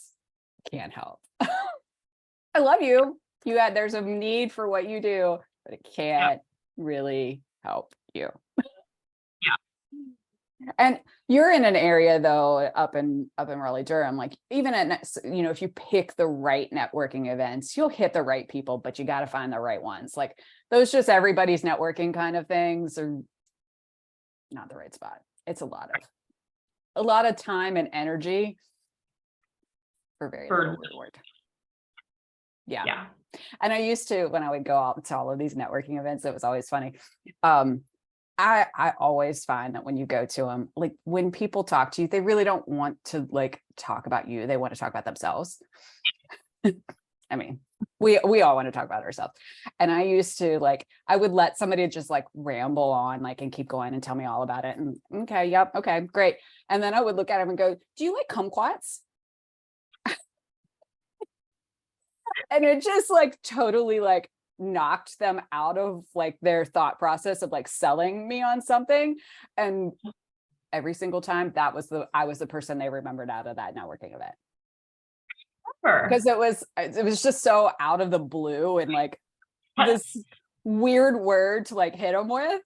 can't help. I love you. There's a need for what you do, but it can't really help you. And you're in an area though, up in Raleigh, Durham, like even if you pick the right networking events, you'll hit the right people, but you got to find the right ones. Like those just everybody's networking kind of things are not the right spot. It's a lot of time and energy for very little reward. Yeah. And I used to, when I would go out to all of these networking events, it was always funny. I always find that when you go to them, like when people talk to you, they really don't want to like talk about you. They want to talk about themselves. I mean, we all want to talk about ourselves. And I used to like, I would let somebody just like ramble on, like, and keep going and tell me all about it. And okay, yep, okay, great. And then I would look at him and go, do you like kumquats? And it just like totally like knocked them out of like their thought process of like selling me on something. And every single time I was the person they remembered out of that networking event. Because it was just so out of the blue and like this weird word to like hit them with.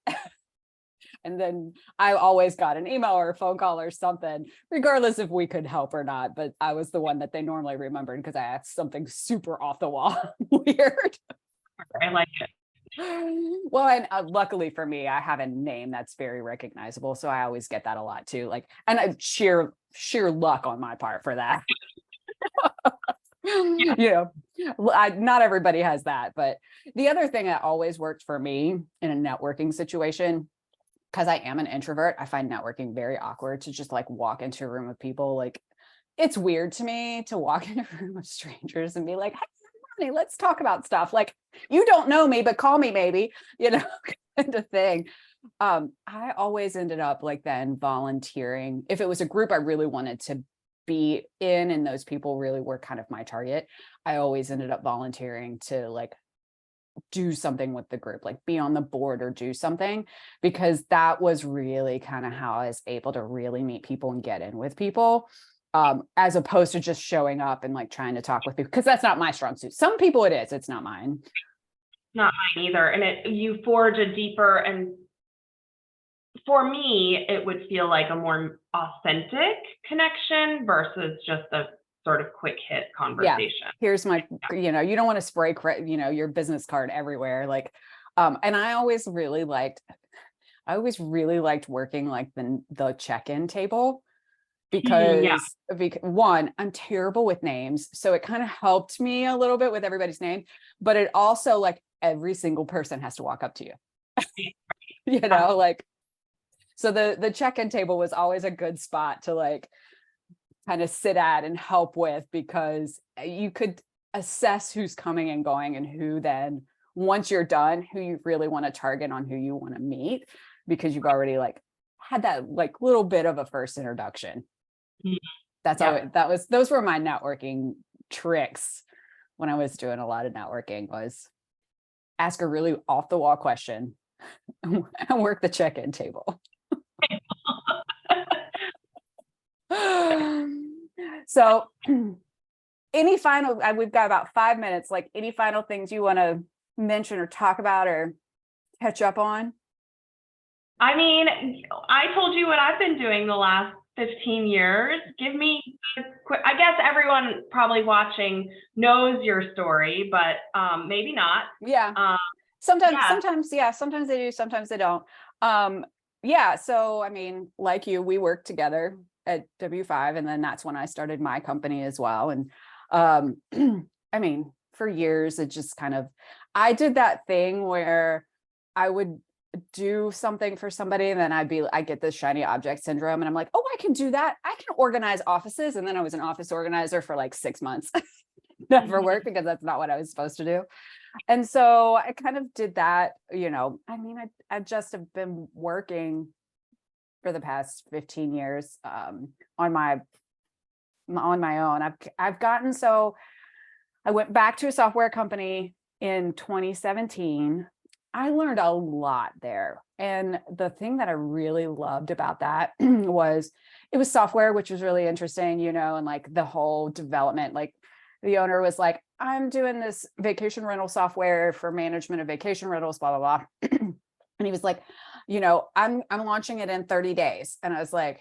And then I always got an email or a phone call or something, regardless if we could help or not. But I was the one that they normally remembered because I asked something super off the wall weird. I like it. Well, and luckily for me, I have a name that's very recognizable. So I always get that a lot too. Like, and sheer luck on my part for that. Yeah. You know, not everybody has that. But the other thing that always worked for me in a networking situation, because I am an introvert, I find networking very awkward to just like walk into a room of people. Like, it's weird to me to walk in a room of strangers and be like, hey, let's talk about stuff. Like, you don't know me, but call me maybe, you know, kind of thing. I always ended up like then volunteering. If it was a group I really wanted to be in and those people really were kind of my target, I always ended up volunteering to like do something with the group, like be on the board or do something, because that was really kind of how I was able to really meet people and get in with people, as opposed to just showing up and like trying to talk with people, because that's not my strong suit. Some people it is, it's not mine. Not mine either. And you forge a deeper, and for me, it would feel like a more authentic connection versus just a sort of quick hit conversation. Yeah. Here's my, you know, you don't want to spray, you know, your business card everywhere. Like, and I always really liked working like the check-in table because, one, I'm terrible with names. So it kind of helped me a little bit with everybody's name, but it also like every single person has to walk up to you, you know, like, so the check-in table was always a good spot to like kind of sit at and help with, because you could assess who's coming and going and who then, once you're done, who you really want to target on who you want to meet, because you've already like had that like little bit of a first introduction. That's always, those were my networking tricks when I was doing a lot of networking, was ask a really off the wall question and work the check-in table. So any final, we've got about 5 minutes, like any final things you want to mention or talk about or catch up on? I mean, I told you what I've been doing the last 15 years. Give me a quick, I guess everyone probably watching knows your story, but maybe not. Yeah. Sometimes they do, sometimes they don't. Yeah. So, I mean, like you, we worked together at W5, and then that's when I started my company as well. And I mean, for years, it just kind of, I did that thing where I would do something for somebody and then I get this shiny object syndrome, and I'm like, oh, I can do that. I can organize offices. And then I was an office organizer for like 6 months. Never worked, because that's not what I was supposed to do. And so I kind of did that, you know, I mean, I just have been working for the past 15 years on my own. I've gotten, so I went back to a software company in 2017. I learned a lot there. And the thing that I really loved about that was it was software, which was really interesting, you know, and like the whole development, like the owner was like, I'm doing this vacation rental software for management of vacation rentals, blah, blah, blah. And he was like, you know, I'm launching it in 30 days. And I was like,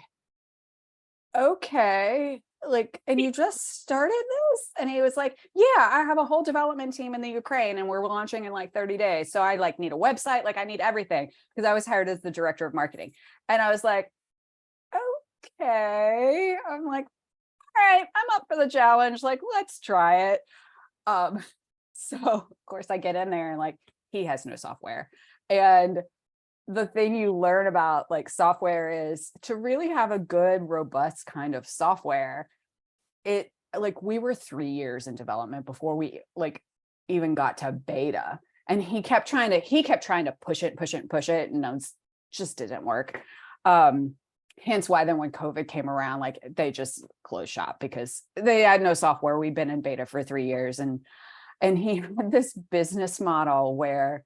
okay, like, and you just started this? And he was like, yeah, I have a whole development team in the Ukraine and we're launching in like 30 days. So I like need a website, like I need everything, because I was hired as the director of marketing. And I was like, okay. I'm like, all right, I'm up for the challenge. Like, let's try it. So of course I get in there and like, he has no software. And the thing you learn about like software is to really have a good, robust kind of software. it like we were 3 years in development before we like even got to beta. And he kept trying to push it, and it just didn't work. Hence why then when COVID came around, like they just closed shop because they had no software. We've been in beta for 3 years, and he had this business model where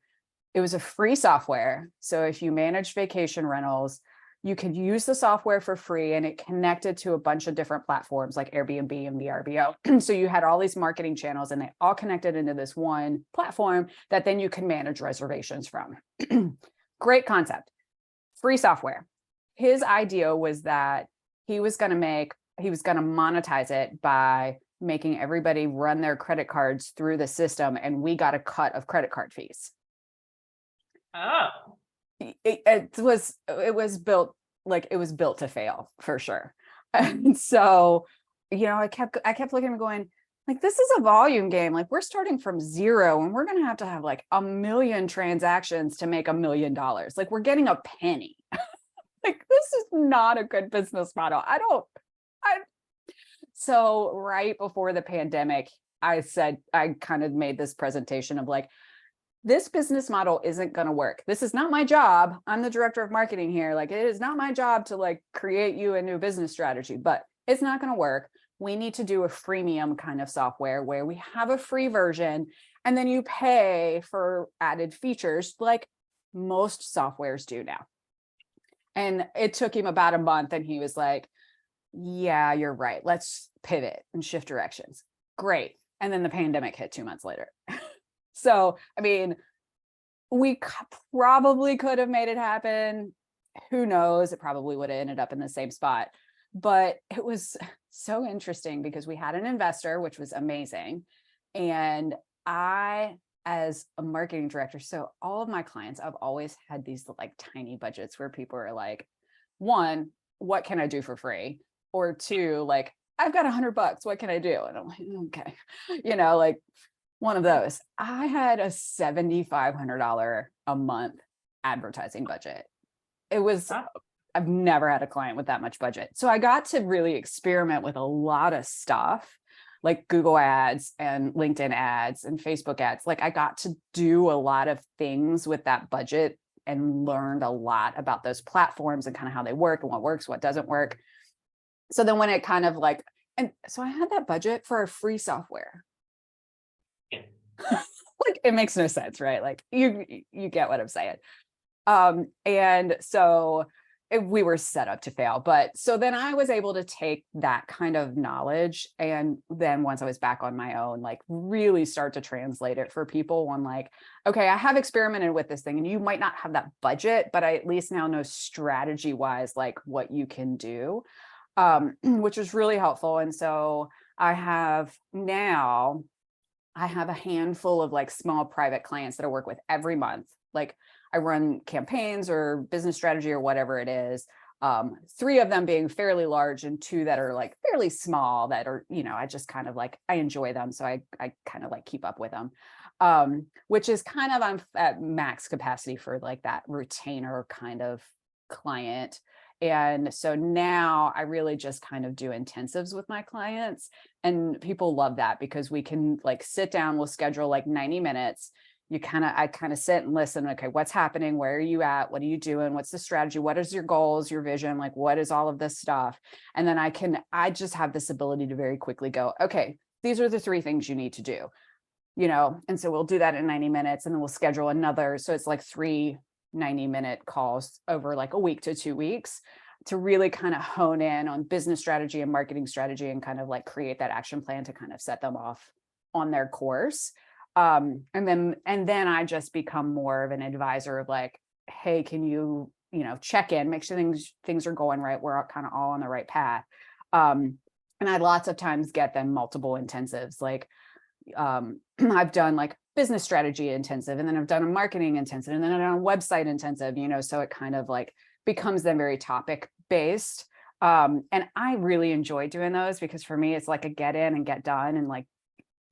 it was a free software. So if you manage vacation rentals, you could use the software for free, and it connected to a bunch of different platforms like Airbnb and VRBO. So you had all these marketing channels, and they all connected into this one platform that then you can manage reservations from. Great concept, free software. His idea was that he was going to monetize it by making everybody run their credit cards through the system, and we got a cut of credit card fees. Oh. It was built to fail for sure. And so, I kept looking and going, like, this is a volume game. Like, we're starting from zero, and we're going to have like 1 million transactions to make $1 million. Like, we're getting a penny. Like, this is not a good business model. So right before the pandemic, I kind of made this presentation of like, this business model isn't going to work. This is not my job. I'm the director of marketing here. Like, it is not my job to like create you a new business strategy, but it's not going to work. We need to do a freemium kind of software where we have a free version and then you pay for added features like most softwares do now. And it took him about a month, and he was like, yeah, you're right. Let's pivot and shift directions. Great. And then the pandemic hit 2 months later. So, I mean, we probably could have made it happen. Who knows? It probably would have ended up in the same spot. But it was so interesting because we had an investor, which was amazing. And I, as a marketing director, so all of my clients, I've always had these like tiny budgets where people are like, one, what can I do for free? Or two, like, I've got $100. What can I do? And I'm like, okay, like, one of those. I had a $7,500 a month advertising budget. I've never had a client with that much budget. So I got to really experiment with a lot of stuff like Google ads and LinkedIn ads and Facebook ads. Like, I got to do a lot of things with that budget and learned a lot about those platforms and kind of how they work and what works, what doesn't work. So then when it kind of like, and so I had that budget for a free software. Like, it makes no sense, right? Like, you get what I'm saying. And so we were set up to fail. But so then I was able to take that kind of knowledge, and then once I was back on my own, like really start to translate it for people on like, okay, I have experimented with this thing, and you might not have that budget, but I at least now know strategy wise, like what you can do, which was really helpful. And so I have a handful of like small private clients that I work with every month. Like, I run campaigns or business strategy or whatever it is. 3 of them being fairly large and 2 that are like fairly small that are, I just kind of like, I enjoy them. So I kind of like keep up with them, which is kind of, I'm at max capacity for like that retainer kind of client. And so now I really just kind of do intensives with my clients, and people love that because we can like sit down, we'll schedule like 90 minutes. I kind of sit and listen. Okay, what's happening? Where are you at? What are you doing? What's the strategy? What is your goals, your vision? Like, what is all of this stuff? And then I just have this ability to very quickly go, okay, these are the 3 things you need to do, and so we'll do that in 90 minutes, and then we'll schedule another. So it's like 3 90-minute calls over like a week to 2 weeks to really kind of hone in on business strategy and marketing strategy and kind of like create that action plan to kind of set them off on their course. And then I just become more of an advisor of like, hey, can you, check in, make sure things are going right. We're kind of all on the right path. And I lots of times get them multiple intensives. Like, I've done like business strategy intensive, and then I've done a marketing intensive, and then I've done a website intensive, so it kind of like becomes then very topic based. And I really enjoy doing those because for me, it's like a get in and get done and like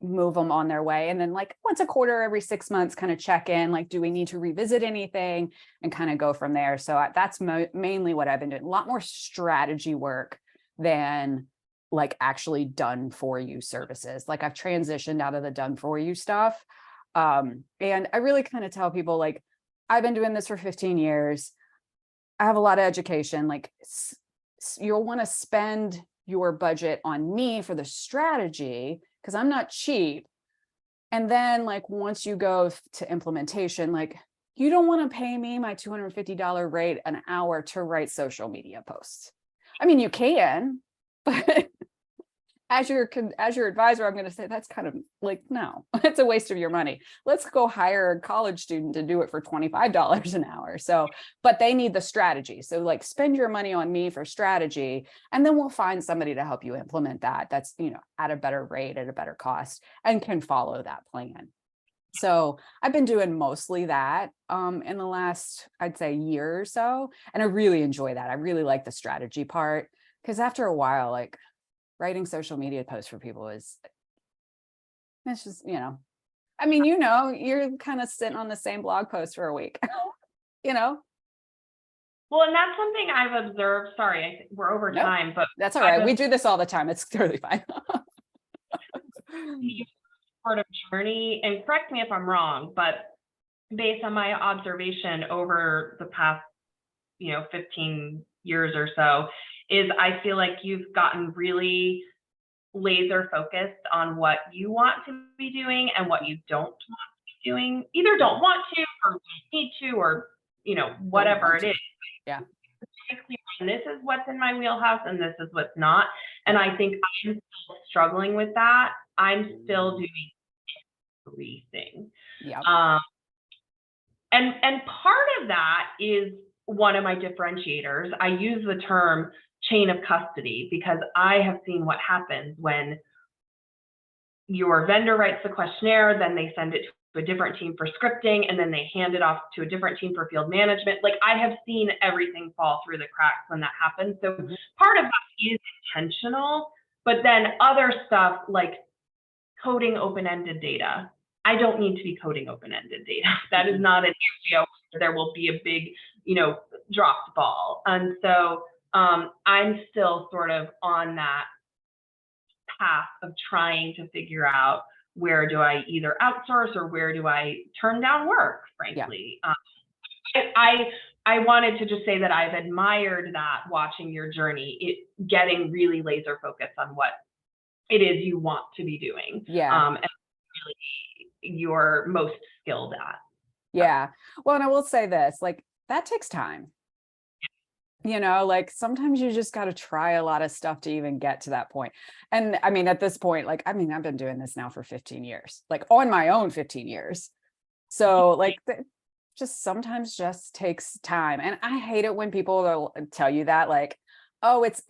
move them on their way. And then like once a quarter, every 6 months, kind of check in, like, do we need to revisit anything, and kind of go from there. So that's mainly what I've been doing, a lot more strategy work than like actually done for you services. Like I've transitioned out of the done for you stuff. And I really kind of tell people, like, I've been doing this for 15 years. I have a lot of education. Like you'll want to spend your budget on me for the strategy because I'm not cheap. And then like once you go to implementation, like you don't want to pay me my $250 rate an hour to write social media posts. I mean, you can, but as your advisor, I'm going to say that's kind of like, no, it's a waste of your money. Let's go hire a college student to do it for $25 an hour. So, but they need the strategy. So like spend your money on me for strategy, and then we'll find somebody to help you implement that. That's, at a better rate, at a better cost, and can follow that plan. So I've been doing mostly that in the last, I'd say, year or so. And I really enjoy that. I really like the strategy part, because after a while, like, writing social media posts for people it's just, I mean, you're kind of sitting on the same blog post for a week, Well, and that's something I've observed. Sorry, we're over time, but that's all right. We do this all the time. It's totally fine. Part of journey, and correct me if I'm wrong, but based on my observation over the past, 15 years or so, is I feel like you've gotten really laser focused on what you want to be doing and what you don't want to be doing. Either don't want to or need to, or, whatever it is. Yeah. And this is what's in my wheelhouse and this is what's not. And I think I'm still struggling with that. I'm still doing everything. Yeah. And part of that is one of my differentiators. I use the term chain of custody because I have seen what happens when your vendor writes the questionnaire, then they send it to a different team for scripting, and then they hand it off to a different team for field management. Like I have seen everything fall through the cracks when that happens. So part of that is intentional, but then other stuff like coding open-ended data. I don't need to be coding open-ended data. That is not an area where there will be a big, dropped ball. And so I'm still sort of on that path of trying to figure out where do I either outsource or where do I turn down work, frankly. Yeah. I wanted to just say that I've admired that watching your journey, getting really laser focused on what it is you want to be doing. Yeah. And really you're most skilled at. Yeah. Well, and I will say this, like that takes time. Like sometimes you just got to try a lot of stuff to even get to that point. And I mean, at this point, like, I've been doing this now for 15 years, like on my own 15 years. So like just sometimes just takes time. And I hate it when people will tell you that, like, oh, it's,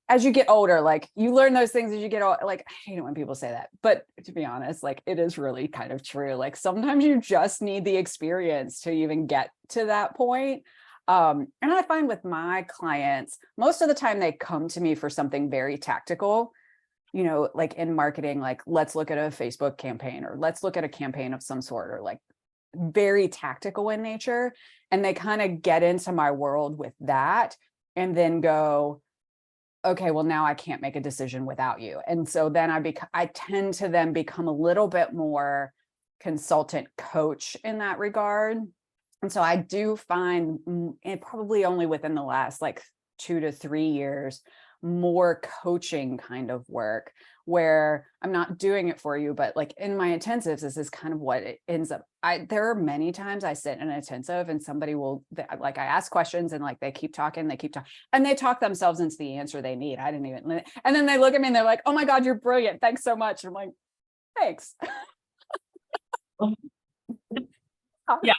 as you get older, like you learn those things as you get old. Like, I hate it when people say that, but to be honest, like it is really kind of true. Like sometimes you just need the experience to even get to that point. And I find with my clients, most of the time they come to me for something very tactical, like in marketing, like let's look at a Facebook campaign or let's look at a campaign of some sort, or like very tactical in nature. And they kind of get into my world with that and then go, okay, well, now I can't make a decision without you. And so then I tend to then become a little bit more consultant coach in that regard. And so I do find, and probably only within the last like 2 to 3 years, more coaching kind of work where I'm not doing it for you, but like in my intensives, this is kind of what it ends up. There are many times I sit in an intensive and somebody will, like, I ask questions and like they keep talking, and they talk themselves into the answer they need. I didn't even, and then they look at me and they're like, oh my God, you're brilliant. Thanks so much. And I'm like, thanks. Yeah.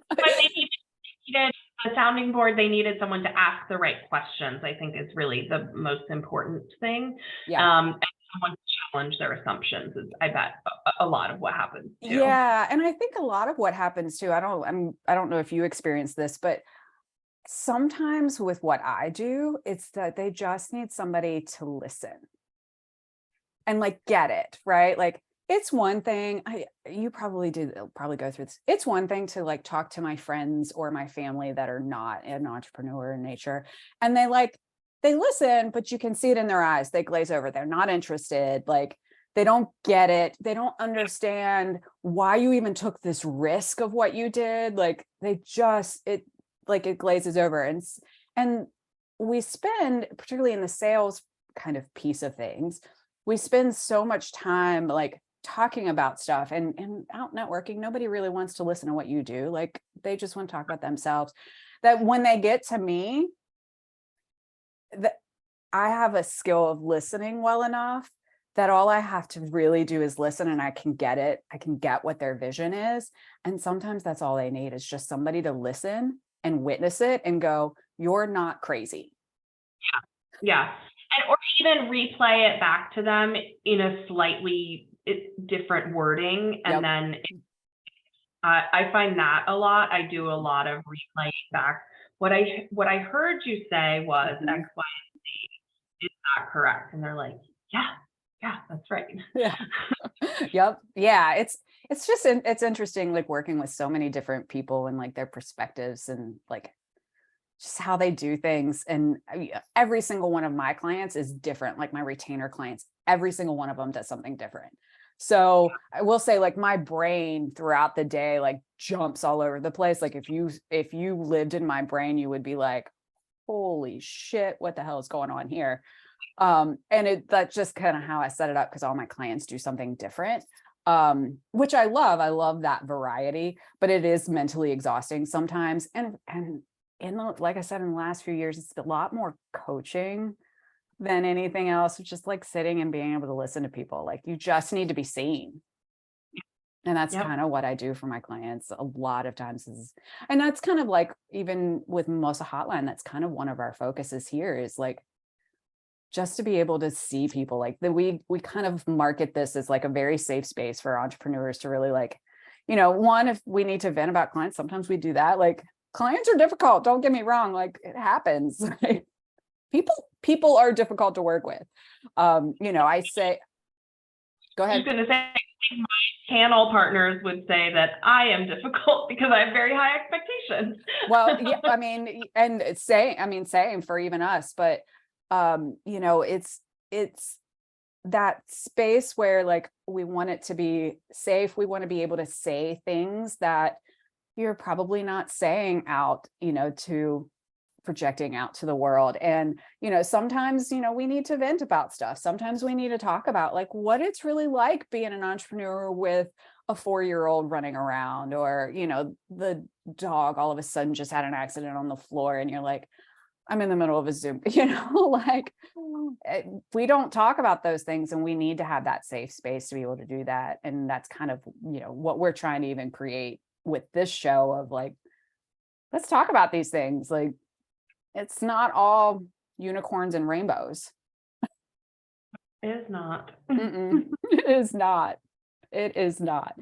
But they needed a sounding board. They needed someone to ask the right questions, I think is really the most important thing. Yeah. And someone to challenge their assumptions is, I bet, a lot of what happens too. Yeah. And I think a lot of what happens too, I don't know if you experience this, but sometimes with what I do, it's that they just need somebody to listen and like get it, right? Like, it's one thing, you probably go through this. It's one thing to like talk to my friends or my family that are not an entrepreneur in nature. And they listen, but you can see it in their eyes. They glaze over. They're not interested. Like, they don't get it. They don't understand why you even took this risk of what you did. Like, it glazes over. And we spend, particularly in the sales kind of piece of things, we spend so much time like talking about stuff, and out networking, nobody really wants to listen to what you do. Like, they just want to talk about themselves. That when they get to me, that I have a skill of listening well enough that all I have to really do is listen, and I can get it. I can get what their vision is. And sometimes that's all they need, is just somebody to listen and witness it and go, you're not crazy. Yeah. And, or even replay it back to them in a slightly different wording. And then I find that a lot. I do a lot of replaying back. What I heard you say was X, Y, and Z. Is that correct? And they're like, yeah, that's right. Yeah. Yep. Yeah. It's interesting, like working with so many different people and like their perspectives and like just how they do things. And every single one of my clients is different. Like my retainer clients, every single one of them does something different. So I will say, like, my brain throughout the day, like, jumps all over the place. Like, if you lived in my brain, you would be like, holy shit, what the hell is going on here? And that's just kind of how I set it up, because all my clients do something different, which I love. I love that variety, but it is mentally exhausting sometimes. And like I said, in the last few years, it's a lot more coaching than anything else. It's just like sitting and being able to listen to people. Like, you just need to be seen. And that's kind of what I do for my clients a lot of times. And that's kind of like, even with Mimosa Hotline, that's kind of one of our focuses here, is like, just to be able to see people. Like, we kind of market this as like a very safe space for entrepreneurs to really, like, one, if we need to vent about clients, sometimes we do that. Like, clients are difficult, don't get me wrong, like, it happens. People are difficult to work with. I say, go ahead. I was going to say, my channel partners would say that I am difficult because I have very high expectations. Well, yeah, I mean, and same for even us, but it's that space where, like, we want it to be safe. We want to be able to say things that you're probably not saying out, to projecting out to the world. And, sometimes, we need to vent about stuff. Sometimes we need to talk about, like, what it's really like being an entrepreneur with a 4-year-old running around, or, the dog all of a sudden just had an accident on the floor, and you're like, I'm in the middle of a Zoom, like, we don't talk about those things, and we need to have that safe space to be able to do that. And that's kind of, what we're trying to even create with this show, of like, let's talk about these things. Like, it's not all unicorns and rainbows. It is not. It is not. It is not.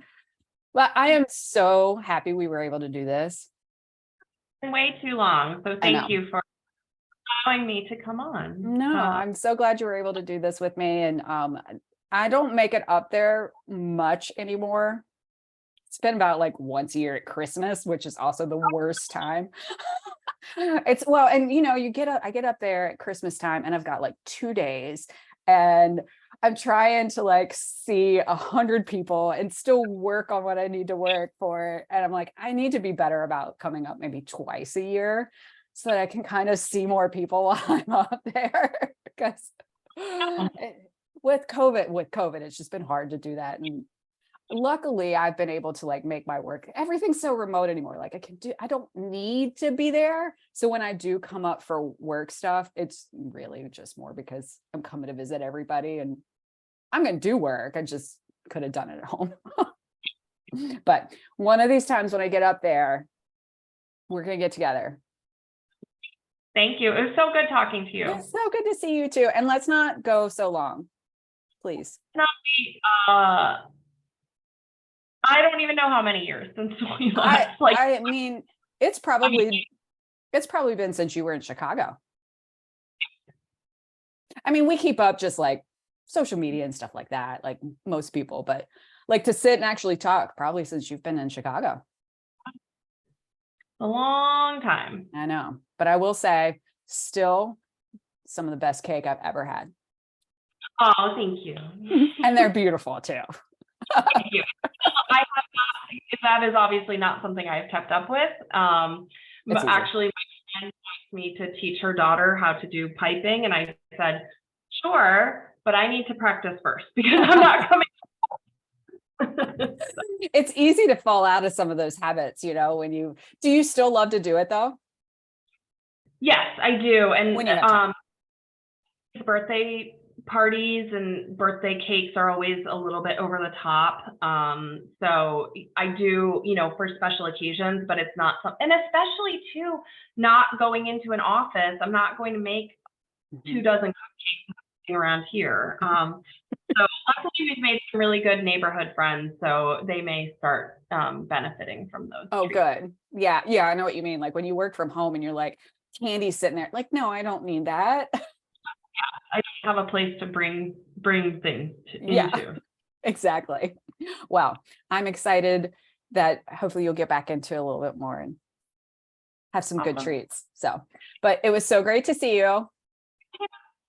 But I am so happy we were able to do this. Way too long. So thank you for allowing me to come on. No, I'm so glad you were able to do this with me. And I don't make it up there much anymore. It's been about like once a year at Christmas, which is also the worst time. And I get up there at Christmas time, and I've got like 2 days, and I'm trying to like see 100 people and still work on what I need to work for. And I'm like, I need to be better about coming up maybe twice a year, so that I can kind of see more people while I'm up there. Because with COVID, it's just been hard to do that. And luckily, I've been able to like make my work. Everything's so remote anymore. Like, I don't need to be there. So when I do come up for work stuff, it's really just more because I'm coming to visit everybody, and I'm going to do work. I just could have done it at home. But one of these times when I get up there, we're going to get together. Thank you. It was so good talking to you. It's so good to see you too. And let's not go so long, please. I don't even know how many years since we last. I mean, it's probably been since you were in Chicago. I mean, we keep up just like social media and stuff like that, like most people, but like to sit and actually talk, probably since you've been in Chicago. A long time. I know, but I will say, still some of the best cake I've ever had. Oh, thank you. And they're beautiful too. Thank you. I have not, that is obviously not something I've kept up with. Actually, my friend asked me to teach her daughter how to do piping, and I said, sure, but I need to practice first because I'm not coming. It's easy to fall out of some of those habits, you know, do you still love to do it though? Yes, I do. And when you have time. Birthday parties and birthday cakes are always a little bit over the top. So I do, you know, for special occasions, but it's not something, and especially too, not going into an office. I'm not going to make 2 dozen cupcakes around here. So luckily we've made some really good neighborhood friends, so they may start benefiting from those. Oh, treats. good. Yeah. Yeah. I know what you mean. Like when you work from home and you're like, candy sitting there, like, no, I don't need that. I don't have a place to bring things Yeah, into. exactly. Wow. I'm excited that hopefully you'll get back into it a little bit more and have some good treats. So, but it was so great to see you.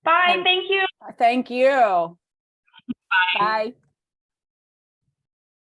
Bye. And thank you. thank you. Bye. Bye.